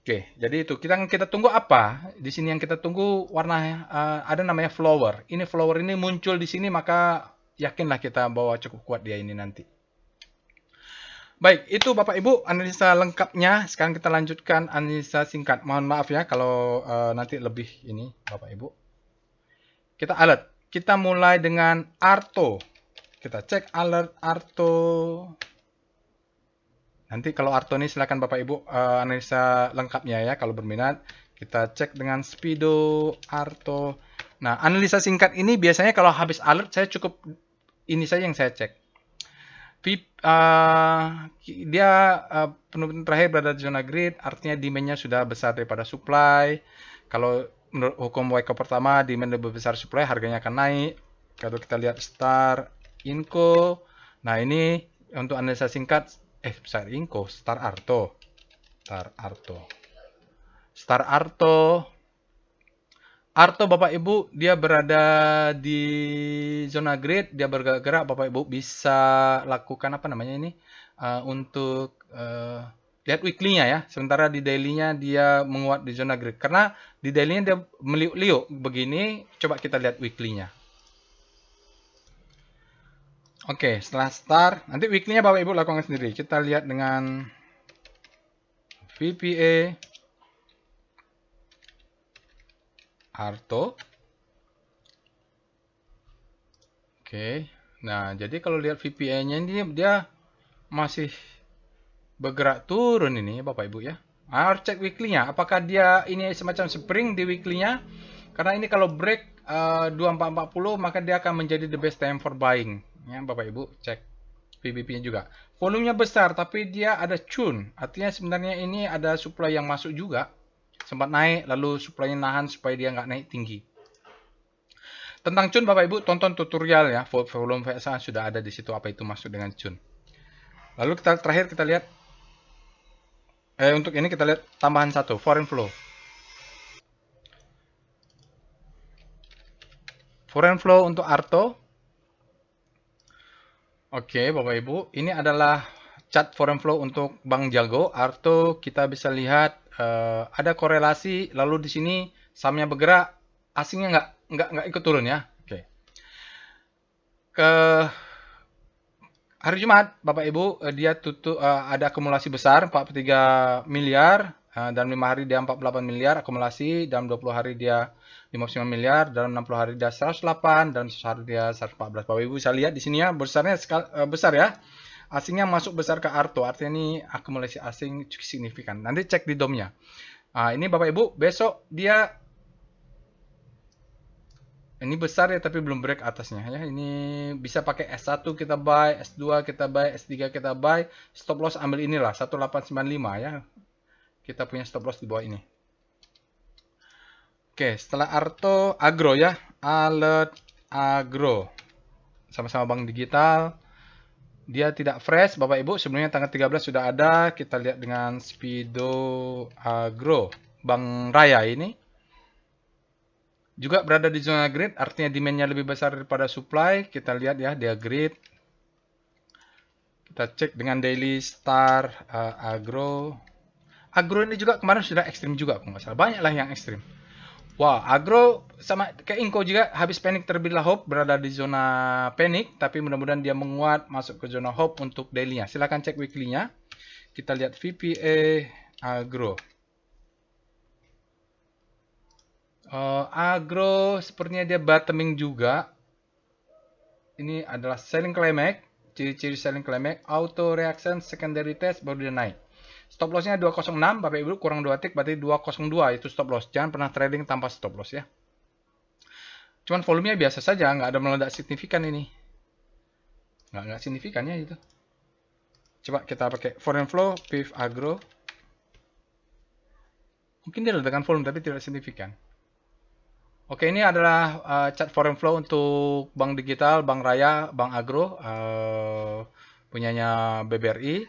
Speaker 1: Oke, jadi itu kita tunggu apa? Di sini yang kita tunggu warna ada namanya flower. Ini flower ini muncul di sini maka yakinlah kita bahwa cukup kuat dia ini nanti. Baik, itu Bapak Ibu analisa lengkapnya. Sekarang kita lanjutkan analisa singkat. Mohon maaf ya kalau nanti lebih ini Bapak Ibu. Kita alert. Kita mulai dengan Arto. Kita cek alert Arto. Nanti kalau Arto ini silakan Bapak Ibu analisa lengkapnya ya kalau berminat. Kita cek dengan Speedo Arto. Nah, analisa singkat ini biasanya kalau habis alert saya cukup ini saja yang saya cek. Dia penurunan terakhir berada di zona grid, artinya demand-nya sudah besar daripada supply. Kalau menurut hukum Waiko pertama, demand lebih besar supply, harganya akan naik. Kalau kita lihat Star Inco, nah ini untuk analisa singkat, Star Inco, Star Arto. Arto Bapak Ibu dia berada di zona grid, dia bergerak Bapak Ibu bisa lakukan apa namanya ini untuk lihat weekly-nya ya. Sementara di daily-nya dia menguat di zona grid karena di daily-nya dia meliuk-liuk begini. Coba kita lihat weekly-nya. Oke, setelah start nanti weekly-nya Bapak Ibu lakukan sendiri. Kita lihat dengan VPA Arto. Oke. Nah, jadi kalau lihat VPA-nya ini dia masih bergerak turun ini Bapak Ibu ya. Harus cek weekly-nya. Apakah dia ini semacam spring di weekly-nya? Karena ini kalau break 2440 maka dia akan menjadi the best time for buying. Ya, Bapak Ibu cek VBP-nya juga. Volumenya besar tapi dia ada churn. Artinya sebenarnya ini ada supply yang masuk juga. Sempat naik lalu supply-nya nahan supaya dia nggak naik tinggi. Tentang churn Bapak Ibu tonton tutorial ya. Volume VSA sudah ada di situ apa itu maksud dengan churn. Lalu terakhir kita lihat untuk ini kita lihat tambahan satu, foreign flow. Foreign flow untuk Arto. Oke, Bapak Ibu, ini adalah chart foreign flow untuk Bank Jago. Arto kita bisa lihat ada korelasi, lalu di sini sahamnya bergerak, asingnya nggak ikut turun ya. Oke. Ke hari Jumat, Bapak Ibu, dia tutup ada akumulasi besar 43 miliar dalam 5 hari dia 48 miliar akumulasi, dalam 20 hari dia 59 miliar, dalam 60 hari dia 108, dalam 100 hari dia 114. Bapak Ibu bisa lihat di sini ya, besarnya besar ya. Asingnya masuk besar ke Arto, artinya ini akumulasi asing cukup signifikan. Nanti cek di DOM-nya. Ini Bapak Ibu, besok dia ini besar ya tapi belum break atasnya ya. Ini bisa pakai S1 kita buy, S2 kita buy, S3 kita buy. Stop loss ambil inilah 1895 ya. Kita punya stop loss di bawah ini. Oke, setelah Arto, Agro ya. Alert Agro. Sama-sama Bank Digital. Dia tidak fresh Bapak Ibu, sebelumnya tanggal 13 sudah ada. Kita lihat dengan Speedo Agro. Bank Raya ini juga berada di zona grid, artinya demand-nya lebih besar daripada supply. Kita lihat ya, dia grid. Kita cek dengan daily Star Agro. Agro ini juga kemarin sudah ekstrim juga, kalau nggak salah. Banyak lah yang ekstrim. Wah, Agro sama kayak Inco juga habis panik terlebih dahulu berada di zona panik, tapi mudah-mudahan dia menguat masuk ke zona hope untuk daily-nya. Silahkan cek weekly-nya. Kita lihat VPA Agro. Agro sepertinya dia bottoming juga. Ini adalah selling climax. Ciri-ciri selling climax. Auto reaction secondary test baru dia naik. Stop loss-nya 206. Bapak Ibu kurang 2 tick berarti 202 itu stop loss. Jangan pernah trading tanpa stop loss ya. Cuman volumenya biasa saja. Nggak ada meledak signifikan ini. Nggak signifikan ya itu. Coba kita pakai foreign flow. PIF Agro. Mungkin dia ledakan volume tapi tidak signifikan. Oke, ini adalah chart foreign flow untuk bank digital, bank raya, bank agro, punyanya BBRI.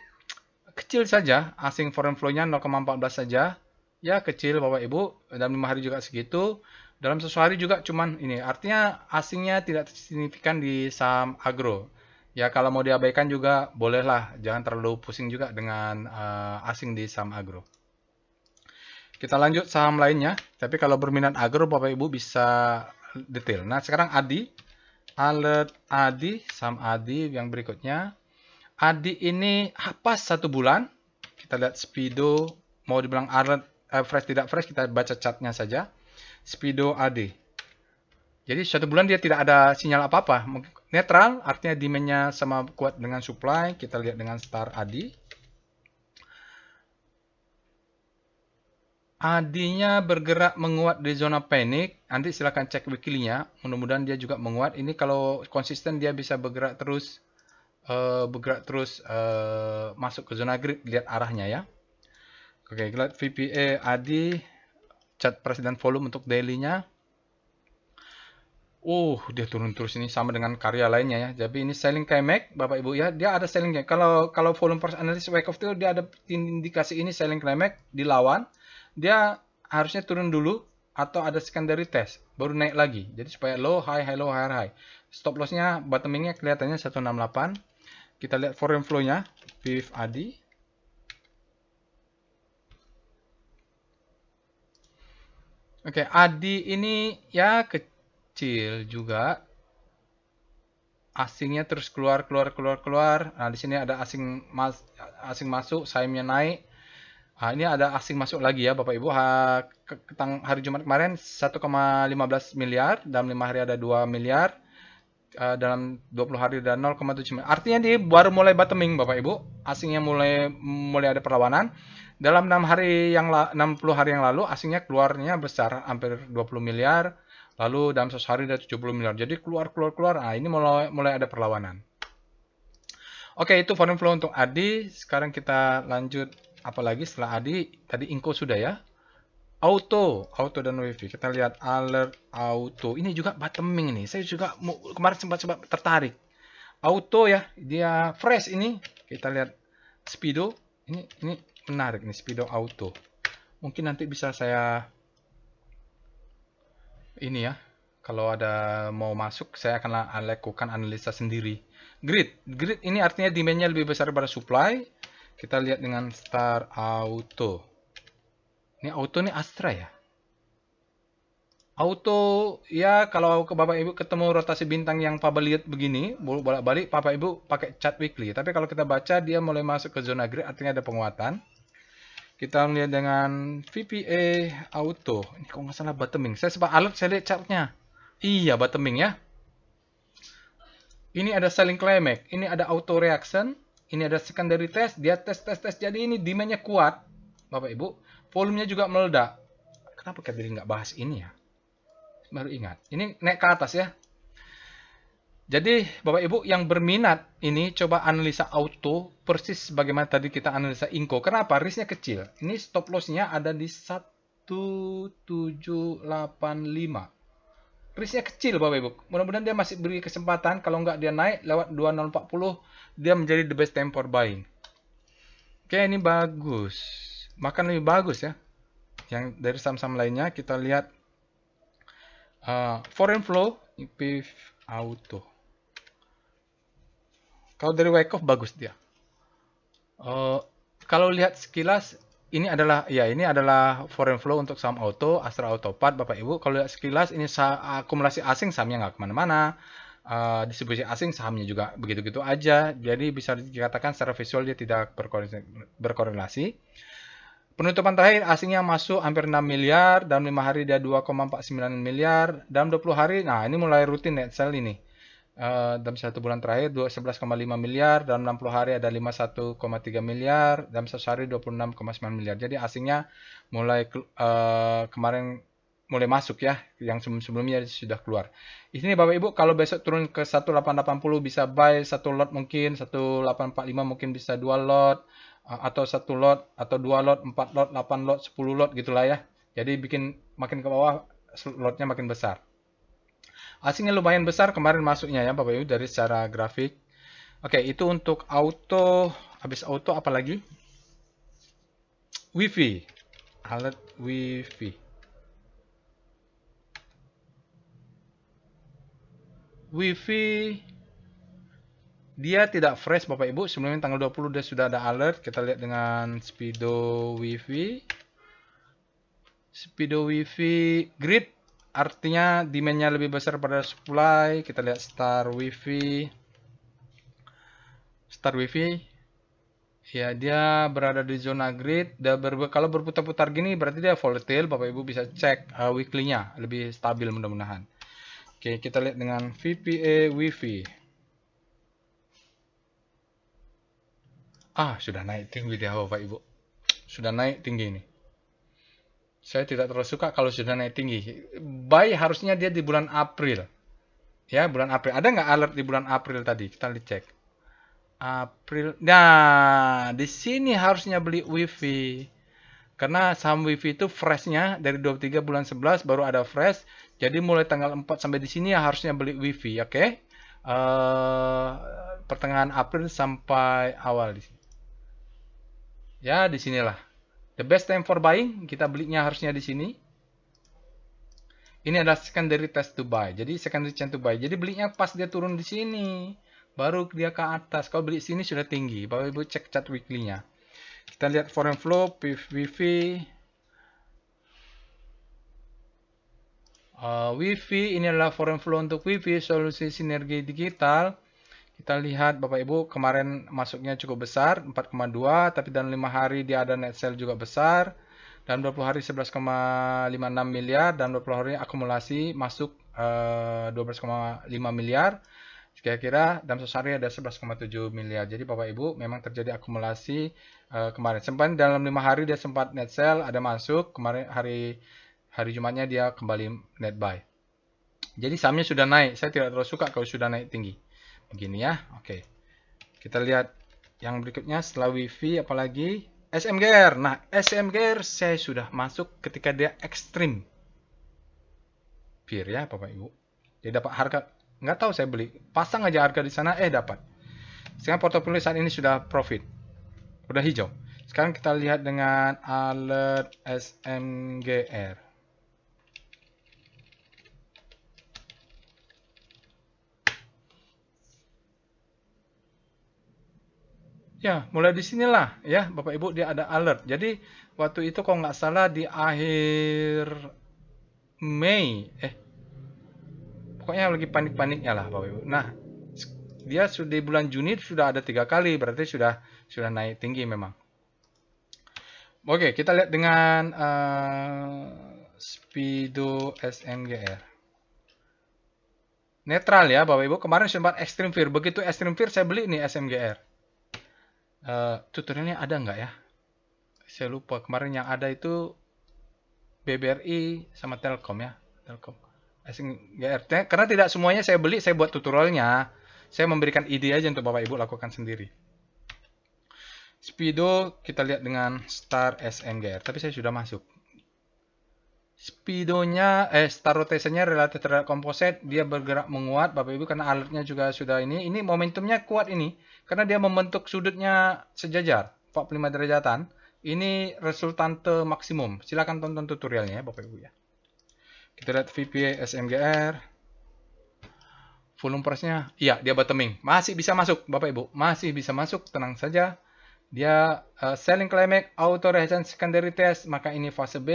Speaker 1: Kecil saja, asing foreign flow-nya 0,14 saja. Ya, kecil Bapak Ibu. Dalam 5 hari juga segitu. Dalam 1 hari juga cuman ini. Artinya asingnya tidak signifikan di saham agro. Ya, kalau mau diabaikan juga bolehlah. Jangan terlalu pusing juga dengan asing di saham agro. Kita lanjut saham lainnya. Tapi kalau berminat agro, Bapak Ibu bisa detail. Nah, sekarang ADI. Alert ADI, saham ADI yang berikutnya. ADI ini pas 1 bulan. Kita lihat Speedo. Mau dibilang alert, fresh tidak fresh, kita baca chartnya saja. Speedo ADI. Jadi 1 bulan dia tidak ada sinyal apa-apa. Netral, artinya demand-nya sama kuat dengan supply. Kita lihat dengan Star ADI. ADI-nya bergerak menguat di zona panik. Nanti silahkan cek weekly-nya. Mudah-mudahan dia juga menguat. Ini kalau konsisten dia bisa bergerak terus masuk ke zona grid. Lihat arahnya ya. Oke, kita lihat VPA ADI. Chart presiden volume untuk daily-nya. Dia turun terus ini sama dengan karya lainnya ya. Jadi ini selling climax, Bapak Ibu ya. Dia ada selling climax. Kalau volume first analysis Wyckoff itu dia ada indikasi ini selling climax dilawan. Dia harusnya turun dulu atau ada secondary test baru naik lagi. Jadi supaya low high high low high high. Stop loss-nya bottoming-nya kelihatannya 168. Kita lihat foreign flow-nya PIF ADI. Oke, ADI ini ya kecil juga. Asingnya terus keluar. Nah, di sini ada asing masuk, sahamnya naik. Ini ada asing masuk lagi ya Bapak Ibu. Hari Jumat kemarin 1,15 miliar, dalam 5 hari ada 2 miliar. Dalam 20 hari ada 0,7 miliar. Artinya dia baru mulai bottoming Bapak Ibu. Asingnya mulai ada perlawanan. Dalam 60 hari yang lalu asingnya keluarnya besar, hampir 20 miliar. Lalu dalam 1 hari ada 70 miliar. Jadi keluar. Nah, ini mulai ada perlawanan. Oke, itu foreign flow untuk ADI. Sekarang kita lanjut apalagi setelah ADI. Tadi Inco sudah ya. Auto dan WiFi. Kita lihat alert auto. Ini juga bottoming ini. Saya juga kemarin sempat tertarik. Auto ya, dia fresh ini. Kita lihat Speedo. Ini menarik nih Speedo auto. Mungkin nanti bisa saya ini ya. Kalau ada mau masuk, saya akan lakukan analisa sendiri. Grid ini artinya demand-nya lebih besar daripada supply. Kita lihat dengan Star Auto. Ini auto ini Astra ya. Auto ya kalau ke Bapak Ibu ketemu rotasi bintang yang Papa lihat begini, bolak-balik Bapak Ibu pakai chart weekly. Tapi kalau kita baca dia mulai masuk ke zona grid artinya ada penguatan. Kita lihat dengan VPA Auto. Ini kok nggak salah bottoming. Saya sempat alert, saya lihat chartnya. Iya, bottoming ya. Ini ada selling climax. Ini ada auto reaction. Ini ada secondary test. Dia tes. Jadi ini demand-nya kuat. Bapak Ibu. Volumenya juga meledak. Kenapa kita nggak bahas ini ya? Baru ingat. Ini naik ke atas ya. Jadi Bapak Ibu yang berminat ini coba analisa auto persis bagaimana tadi kita analisa Inco. Kenapa? Risknya kecil. Ini stop loss-nya ada di 1785. Risknya kecil Bapak Ibu. Mudah-mudahan dia masih beri kesempatan. Kalau nggak dia naik lewat 2040, dia menjadi the best time for buying. Oke, ini bagus. Makan lebih bagus ya. Yang dari saham-saham lainnya kita lihat foreign flow, PIF Auto. Kalau dari Wyckoff bagus dia. Kalau lihat sekilas ini adalah foreign flow untuk saham auto, Astra Autopart, Bapak Ibu. Kalau lihat sekilas ini akumulasi asing, sahamnya nggak kemana-mana. Distribusi asing, sahamnya juga begitu-gitu aja. Jadi bisa dikatakan secara visual dia tidak berkorelasi. Penutupan terakhir asingnya masuk hampir 6 miliar, dalam 5 hari dia 2,49 miliar, dalam 20 hari, nah ini mulai rutin net sell ini. Dalam 1 bulan terakhir 11,5 miliar, dalam 60 hari ada 51,3 miliar, dalam 1 hari 26,9 miliar. Jadi asingnya mulai kemarin mulai masuk ya, yang sebelum-sebelumnya sudah keluar. Ini Bapak Ibu kalau besok turun ke 1880 bisa buy satu lot, mungkin 1845 mungkin bisa 2 lot, atau 1 lot atau 2 lot, 4 lot, 8 lot, 10 lot gitulah ya. Jadi bikin makin ke bawah lotnya makin besar. Asingnya lumayan besar kemarin masuknya ya Bapak Ibu dari secara grafik. Oke, itu untuk auto. Habis auto apa lagi? WiFi. Alert WiFi. WiFi dia tidak fresh Bapak Ibu. Sebelumnya tanggal 20 dia sudah ada alert. Kita lihat dengan Speedo WiFi. Speedo WiFi grid artinya demand-nya lebih besar pada supply. Kita lihat Star WiFi. Star WiFi ya, dia berada di zona grid. Kalau berputar-putar gini berarti dia volatile. Bapak Ibu bisa cek weekly-nya lebih stabil mudah-mudahan. Oke, kita lihat dengan VPA WiFi. Sudah naik tinggi dia Bapak Ibu. Sudah naik tinggi ini. Saya tidak terlalu suka kalau sudah naik tinggi. Buy harusnya dia di bulan April. Ya, bulan April. Ada nggak alert di bulan April tadi? Kita lihat cek. April. Nah, di sini harusnya beli WiFi. Karena saham WiFi itu freshnya dari 23 bulan 11 baru ada fresh. Jadi mulai tanggal 4 sampai di sini ya harusnya beli WiFi, oke? Pertengahan April sampai awal di sini. Ya, di sinilah. The best time for buying, kita belinya harusnya di sini. Ini adalah secondary test to buy. Jadi secondary chance to buy. Jadi belinya pas dia turun di sini, baru dia ke atas. Kalau beli sini sudah tinggi. Bapak Ibu cek chart weekly-nya. Kita lihat foreign flow, WiFi. WiFi ini adalah foreign flow untuk WiFi, solusi sinergi digital. Kita lihat Bapak Ibu kemarin masuknya cukup besar 4,2, tapi dalam 5 hari dia ada net sale juga besar. Dalam 20 hari 11,56 miliar, dan 20 hari akumulasi masuk 12,5 miliar. Kira-kira dalam 1 hari ada 11,7 miliar. Jadi Bapak Ibu memang terjadi akumulasi kemarin. Sempat dalam 5 hari dia sempat net sale, ada masuk. Kemarin hari Jumatnya dia kembali net buy. Jadi sahamnya sudah naik. Saya tidak terlalu suka kalau sudah naik tinggi. Begini ya. Oke. Kita lihat yang berikutnya setelah WiFi apalagi SMGR. Nah, SMGR saya sudah masuk ketika dia ekstrim. Peer ya Bapak Ibu. Dia dapat harga, nggak tahu saya beli. Pasang aja harga di sana, dapat. Sekarang portofolio saat ini sudah profit. Udah hijau. Sekarang kita lihat dengan alert SMGR. Ya, mulai di sinilah ya, Bapak Ibu dia ada alert. Jadi waktu itu kalau nggak salah di akhir Mei, pokoknya lagi panik-paniknya lah Bapak Ibu. Nah, dia sudah di bulan Juni sudah ada 3 kali, berarti sudah naik tinggi memang. Oke, kita lihat dengan Speedo SMGR. Netral ya Bapak Ibu. Kemarin sempat extreme fear. Begitu extreme fear saya beli nih SMGR. Tutorialnya ada nggak ya? Saya lupa. Kemarin yang ada itu BBRI sama Telkom ya. Telkom. SMGR. Karena tidak semuanya saya beli, saya buat tutorialnya. Saya memberikan ide aja untuk Bapak Ibu lakukan sendiri. Speedo kita lihat dengan Star SMGR. Tapi saya sudah masuk. Speedonya, star rotationnya relatif terhadap komposit, dia bergerak menguat Bapak Ibu karena alertnya juga sudah ini momentumnya kuat ini karena dia membentuk sudutnya sejajar 45 derajatan. Ini resultante maksimum. Silakan tonton tutorialnya ya Bapak Ibu ya. Kita lihat VPA SMGR. Volume price-nya, iya dia bottoming. Masih bisa masuk Bapak Ibu, masih bisa masuk, tenang saja. Dia selling climax, auto resistance secondary test, maka ini fase B.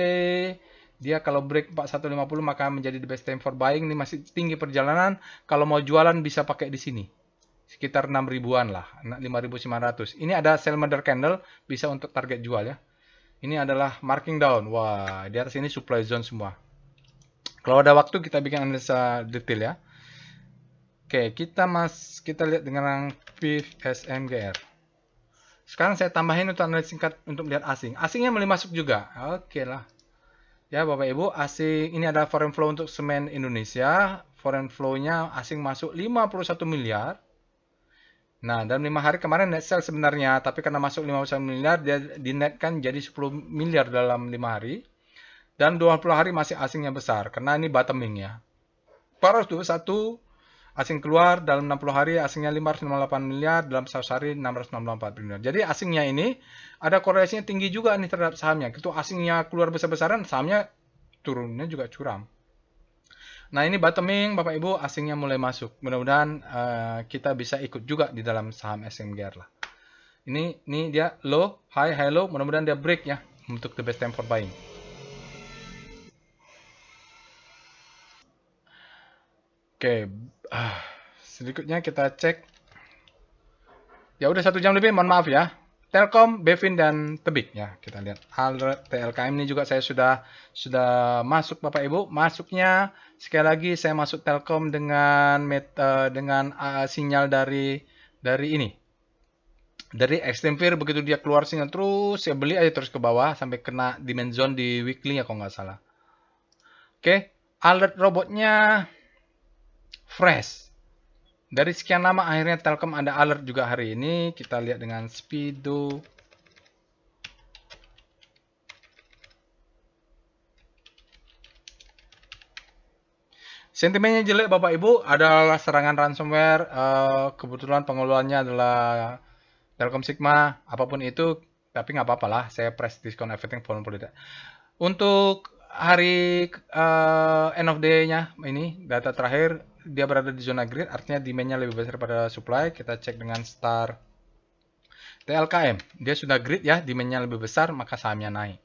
Speaker 1: Dia kalau break 4150 maka menjadi the best time for buying. Ini masih tinggi perjalanan. Kalau mau jualan bisa pakai di sini. Sekitar 6 ribuan lah, 5.900. Ini ada sell mother candle, bisa untuk target jual ya. Ini adalah marking down. Wah, di atas ini supply zone semua. Kalau ada waktu kita bikin analisa detail ya. Oke, kita lihat dengan PIF SMGR. Sekarang saya tambahin untuk analisa singkat untuk melihat asing. Asingnya mulai masuk juga. Oke lah. Ya, Bapak Ibu, asing ini adalah foreign flow untuk semen Indonesia. Foreign flow-nya asing masuk 51 miliar. Nah, dalam 5 hari kemarin net sell sebenarnya, tapi karena masuk 51 miliar, dia dinetkan jadi 10 miliar dalam 5 hari. Dan 20 hari masih asingnya besar, karena ini bottoming ya. 421 asing keluar, dalam 60 hari asingnya 558 miliar, dalam 100 hari 664 miliar. Jadi asingnya ini ada korelasinya tinggi juga nih terhadap sahamnya. Itu asingnya keluar besar-besaran, sahamnya turunnya juga curam. Nah, ini bottoming, Bapak Ibu, asingnya mulai masuk. Mudah-mudahan kita bisa ikut juga di dalam saham SMGR lah. Ini dia low, high low, mudah-mudahan dia break ya untuk the best time for buying. Oke, sedikitnya kita cek. Ya udah 1 jam lebih, mohon maaf ya. Telkom, Bevin dan Tebik ya, kita lihat. Alert TLKM ini juga saya sudah masuk Bapak Ibu. Masuknya sekali lagi saya masuk Telkom dengan sinyal dari ini. Dari extreme fear, begitu dia keluar sinyal terus saya beli aja terus ke bawah sampai kena demand zone di weekly ya kalau nggak salah. Oke, alert robotnya fresh. Dari sekian lama akhirnya Telkom ada alert juga hari ini. Kita lihat dengan Speedo. Sentimennya jelek Bapak Ibu, adalah serangan ransomware. Kebetulan pengelolanya adalah Telkom Sigma, apapun itu, tapi nggak apa-apa lah. Saya press discount everything volume tidak. Untuk hari end of day-nya ini data terakhir dia berada di zona grid, artinya demand-nya lebih besar daripada supply. Kita cek dengan star TLKM, dia sudah grid ya, demand-nya lebih besar, maka sahamnya naik.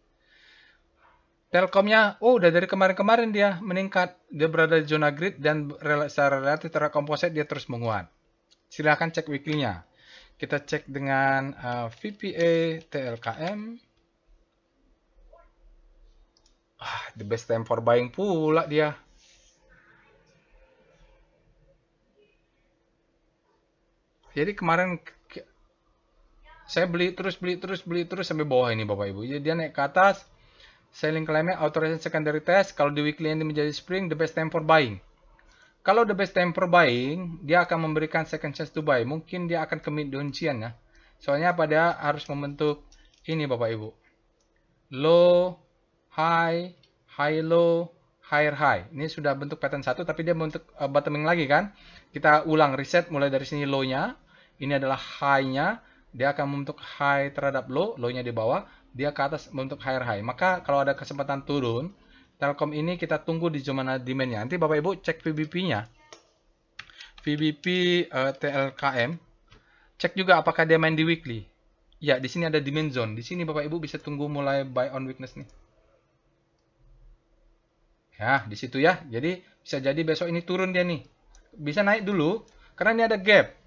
Speaker 1: Telkomnya, oh udah dari kemarin-kemarin dia meningkat. Dia berada di zona grid dan secara relatif terhadap komposit dia terus menguat. Silahkan cek weekly-nya. Kita cek dengan VPA TLKM. The best time for buying pula dia. Jadi kemarin saya beli terus sampai bawah ini Bapak Ibu. Jadi dia naik ke atas. Selling claimnya authorization secondary test. Kalau di weekly ini menjadi spring, the best time for buying. Kalau the best time for buying, dia akan memberikan second chance to buy. Mungkin dia akan commit di uncian ya. Soalnya apa, dia harus membentuk ini Bapak Ibu. Low, high, high low, higher high. Ini sudah bentuk pattern satu, tapi dia bentuk bottoming lagi kan. Kita ulang reset mulai dari sini low-nya. Ini adalah high-nya. Dia akan membentuk high terhadap low, low-nya di bawah. Dia ke atas membentuk higher high. Maka kalau ada kesempatan turun, Telkom ini kita tunggu di zona demand-nya. Nanti Bapak Ibu cek VBP-nya. VBP TLKM. Cek juga apakah dia main di weekly. Ya, di sini ada demand zone. Di sini Bapak Ibu bisa tunggu mulai buy on weakness nih. Ya, di situ ya. Jadi bisa jadi besok ini turun dia nih. Bisa naik dulu karena ini ada gap.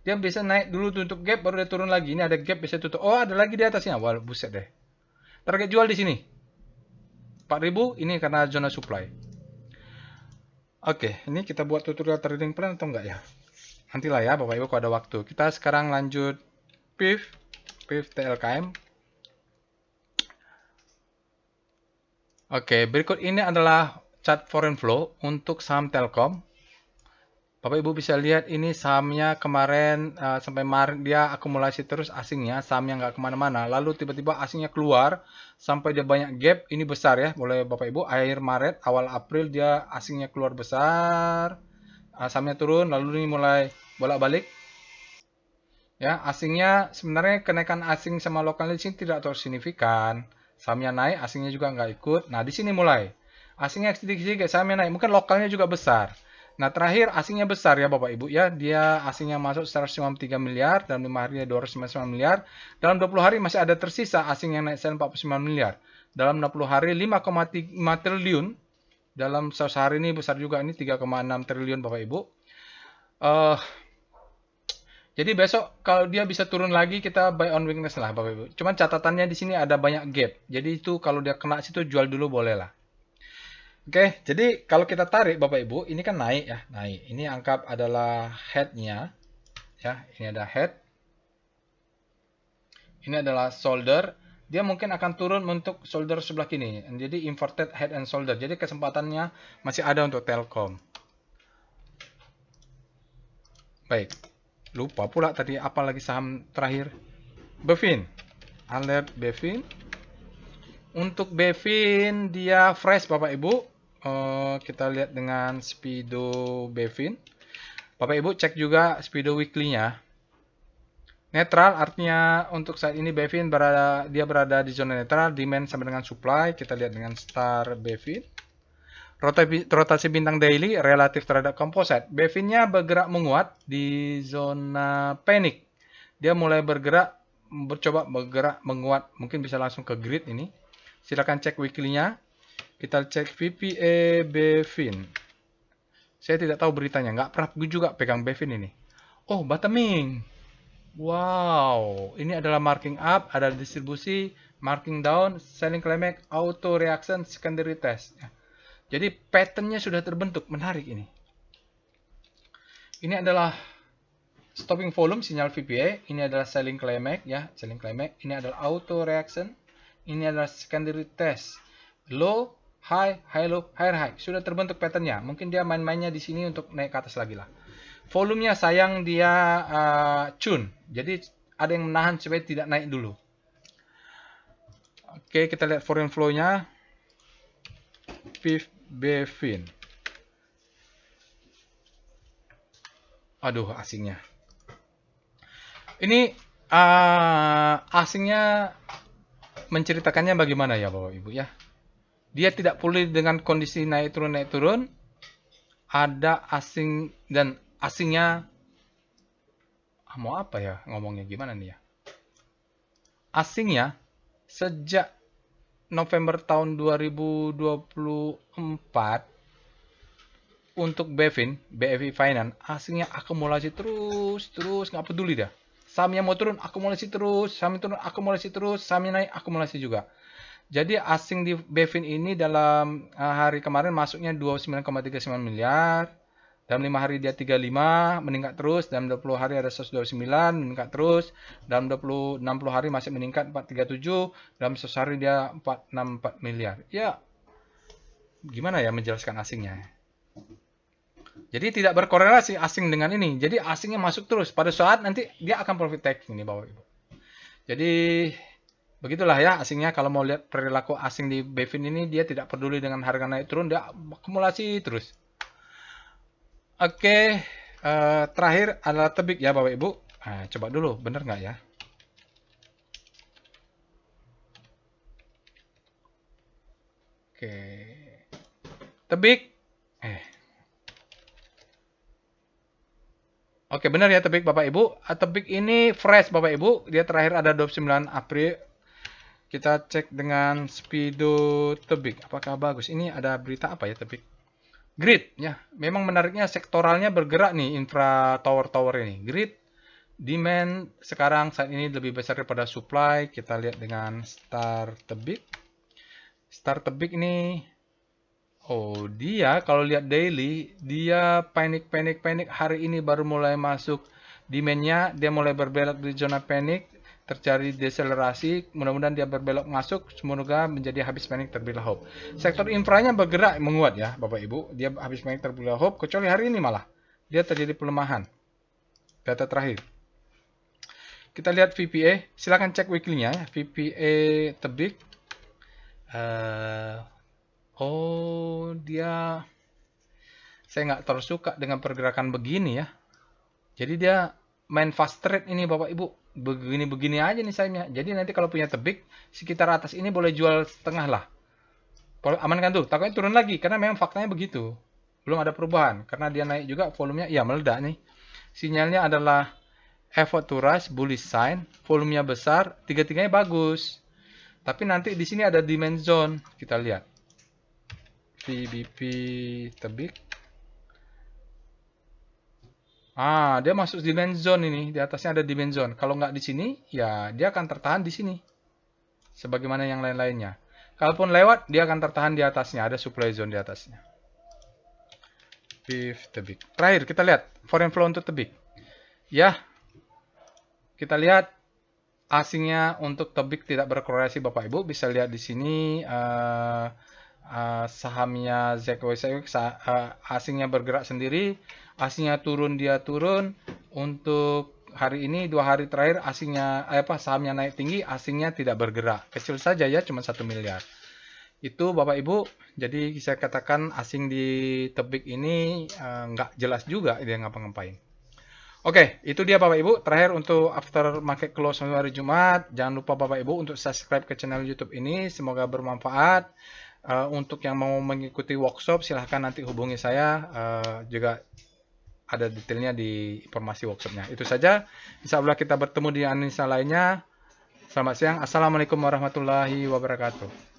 Speaker 1: Dia bisa naik dulu tutup gap baru dia turun lagi. Ini ada gap bisa tutup. Oh, ada lagi di atasnya. Wah, buset deh. Target jual di sini. 4.000 ini karena zona supply. Oke, ini kita buat tutorial trading plan atau enggak ya? Nantilah ya Bapak Ibu kalau ada waktu. Kita sekarang lanjut PIF TLKM. Oke, berikut ini adalah chart foreign flow untuk saham Telkom. Bapak Ibu bisa lihat ini sahamnya kemarin sampai Maret dia akumulasi terus asingnya, sahamnya nggak kemana-mana. Lalu tiba-tiba asingnya keluar sampai dia banyak gap, ini besar ya. Boleh Bapak Ibu, akhir Maret, awal April dia asingnya keluar besar, sahamnya turun, lalu ini mulai bolak-balik. Ya, asingnya sebenarnya kenaikan asing sama lokal di sini tidak terlalu signifikan. Sahamnya naik, asingnya juga nggak ikut. Nah, di sini mulai. Asingnya sedikit-sedikit, sahamnya naik. Mungkin lokalnya juga besar. Nah, terakhir asingnya besar ya Bapak Ibu ya. Dia asingnya masuk 193 miliar, dalam 5 hari 299 miliar. Dalam 20 hari masih ada tersisa asing yang naik sel 49 miliar. Dalam 60 hari 5,5 triliun. Dalam sehari ini besar juga, ini 3,6 triliun Bapak Ibu. Jadi besok kalau dia bisa turun lagi kita buy on weakness lah Bapak Ibu. Cuman catatannya di sini ada banyak gap. Jadi itu kalau dia kena situ jual dulu boleh lah. Oke, jadi kalau kita tarik Bapak Ibu, ini kan naik ya, naik. Ini anggap adalah head-nya. Ya, ini ada head. Ini adalah shoulder. dia mungkin akan turun untuk shoulder sebelah kini. Jadi inverted head and shoulder. Jadi kesempatannya masih ada untuk Telkom. Baik. Lupa pula tadi apa lagi saham terakhir. Bevin. Alert Bevin. Untuk Bevin dia fresh Bapak Ibu. Kita lihat dengan Speedo Bevin. Bapak Ibu cek juga Speedo weekly-nya. Netral artinya untuk saat ini Bevin dia berada di zona netral, demand sama dengan supply. Kita lihat dengan Star Bevin. Rotasi bintang daily relatif terhadap composite. Bevin-nya bergerak menguat di zona panic. Dia mulai mencoba bergerak menguat. Mungkin bisa langsung ke grid ini. Silakan cek weekly-nya. Kita cek VPA Bevin. Saya tidak tahu beritanya, nggak pernah juga pegang Bevin ini. Oh, bottoming. Wow, ini adalah marking up, ada distribusi, marking down, selling climax, auto reaction, secondary test. Jadi patternnya sudah terbentuk, menarik ini. Ini adalah stopping volume, sinyal VPA. Ini adalah selling climax, ya, selling climax. Ini adalah auto reaction. Ini adalah secondary test. Low, high, high low, higher high. Sudah terbentuk patternnya. Mungkin dia main-mainnya di sini untuk naik ke atas lagi lah. Volumenya sayang dia tune. Jadi ada yang menahan supaya tidak naik dulu. Oke, kita lihat foreign flow-nya. Bevin. Aduh, asingnya. Ini asingnya menceritakannya bagaimana ya Bapak Ibu ya. Dia tidak pulih dengan kondisi naik turun. Ada asing dan asingnya mau apa ya ngomongnya gimana nih ya. Asingnya sejak November tahun 2024 untuk Bevin, BFI Finance, asingnya akumulasi terus nggak peduli dah. Sahamnya mau turun, akumulasi terus, sahamnya turun, akumulasi terus, sahamnya naik, akumulasi juga. Jadi asing di Bevin ini dalam hari kemarin masuknya 29,39 miliar. Dalam 5 hari dia 35, meningkat terus. Dalam 20 hari ada 129, meningkat terus. Dalam 60 hari masih meningkat 437. Dalam 100 hari dia 464 miliar. Ya, gimana ya menjelaskan asingnya? Jadi tidak berkorelasi asing dengan ini. Jadi asingnya masuk terus. Pada saat nanti dia akan profit taking ini Bapak Ibu. Jadi begitulah ya asingnya. Kalau mau lihat perilaku asing di Bevin ini, dia tidak peduli dengan harga naik turun, dia akumulasi terus. Oke, terakhir adalah tebik ya Bapak Ibu. Nah, coba dulu, bener nggak ya? Oke, tebik. Oke, benar ya tebik Bapak Ibu. Tebik ini fresh Bapak Ibu. Dia terakhir ada 29 April. Kita cek dengan Speedo tebik. Apakah bagus? Ini ada berita apa ya tebik? Grid ya. Memang menariknya sektoralnya bergerak nih infra tower-tower ini. Grid demand sekarang saat ini lebih besar daripada supply. Kita lihat dengan Star tebik. Star tebik ini oh, dia kalau lihat daily, dia panik hari ini baru mulai masuk demand-nya, dia mulai berbelok di zona panik, terjadi deselerasi, mudah-mudahan dia berbelok masuk, semoga menjadi habis panik terbelah hope. Sektor infranya bergerak menguat ya, Bapak Ibu, dia habis panik terbelah hope, kecuali hari ini malah dia terjadi pelemahan. Data terakhir. Kita lihat VPA, silakan cek weekly-nya ya, VPA tebik. Oh, saya nggak terlalu suka dengan pergerakan begini ya. Jadi dia main fast trade ini Bapak Ibu. Begini-begini aja nih sayangnya. Jadi nanti kalau punya tebik, sekitar atas ini boleh jual setengah lah. Aman kan tuh? Takutnya turun lagi, karena memang faktanya begitu. Belum ada perubahan, karena dia naik juga volumenya, ya meledak nih. Sinyalnya adalah effort to rise, bullish sign, volumenya besar, tiga-tiganya bagus. Tapi nanti di sini ada demand zone, kita lihat. VBP tebik. Dia masuk demand zone ini. Di atasnya ada demand zone. Kalau nggak di sini, ya dia akan tertahan di sini. Sebagaimana yang lain-lainnya. Kalaupun lewat, dia akan tertahan di atasnya. Ada supply zone di atasnya. PIF tebik. Terakhir, kita lihat foreign flow untuk tebik. Ya, kita lihat asingnya untuk tebik tidak berkorelasi Bapak Ibu bisa lihat di sini sahamnya ZKWSW asingnya bergerak sendiri, asingnya turun dia turun. Untuk hari ini 2 hari terakhir asingnya sahamnya naik tinggi, asingnya tidak bergerak. Kecil saja ya, cuma 1 miliar. Itu Bapak Ibu, jadi saya katakan asing di tebik ini nggak jelas juga dia ngapa-ngapain. Oke, itu dia Bapak Ibu. Terakhir untuk after market close hari Jumat, jangan lupa Bapak Ibu untuk subscribe ke channel YouTube ini. Semoga bermanfaat. Untuk yang mau mengikuti workshop, silahkan nanti hubungi saya. Juga ada detailnya di informasi workshopnya. Itu saja. Insya Allah kita bertemu di analisa lainnya. Selamat siang. Assalamualaikum warahmatullahi wabarakatuh.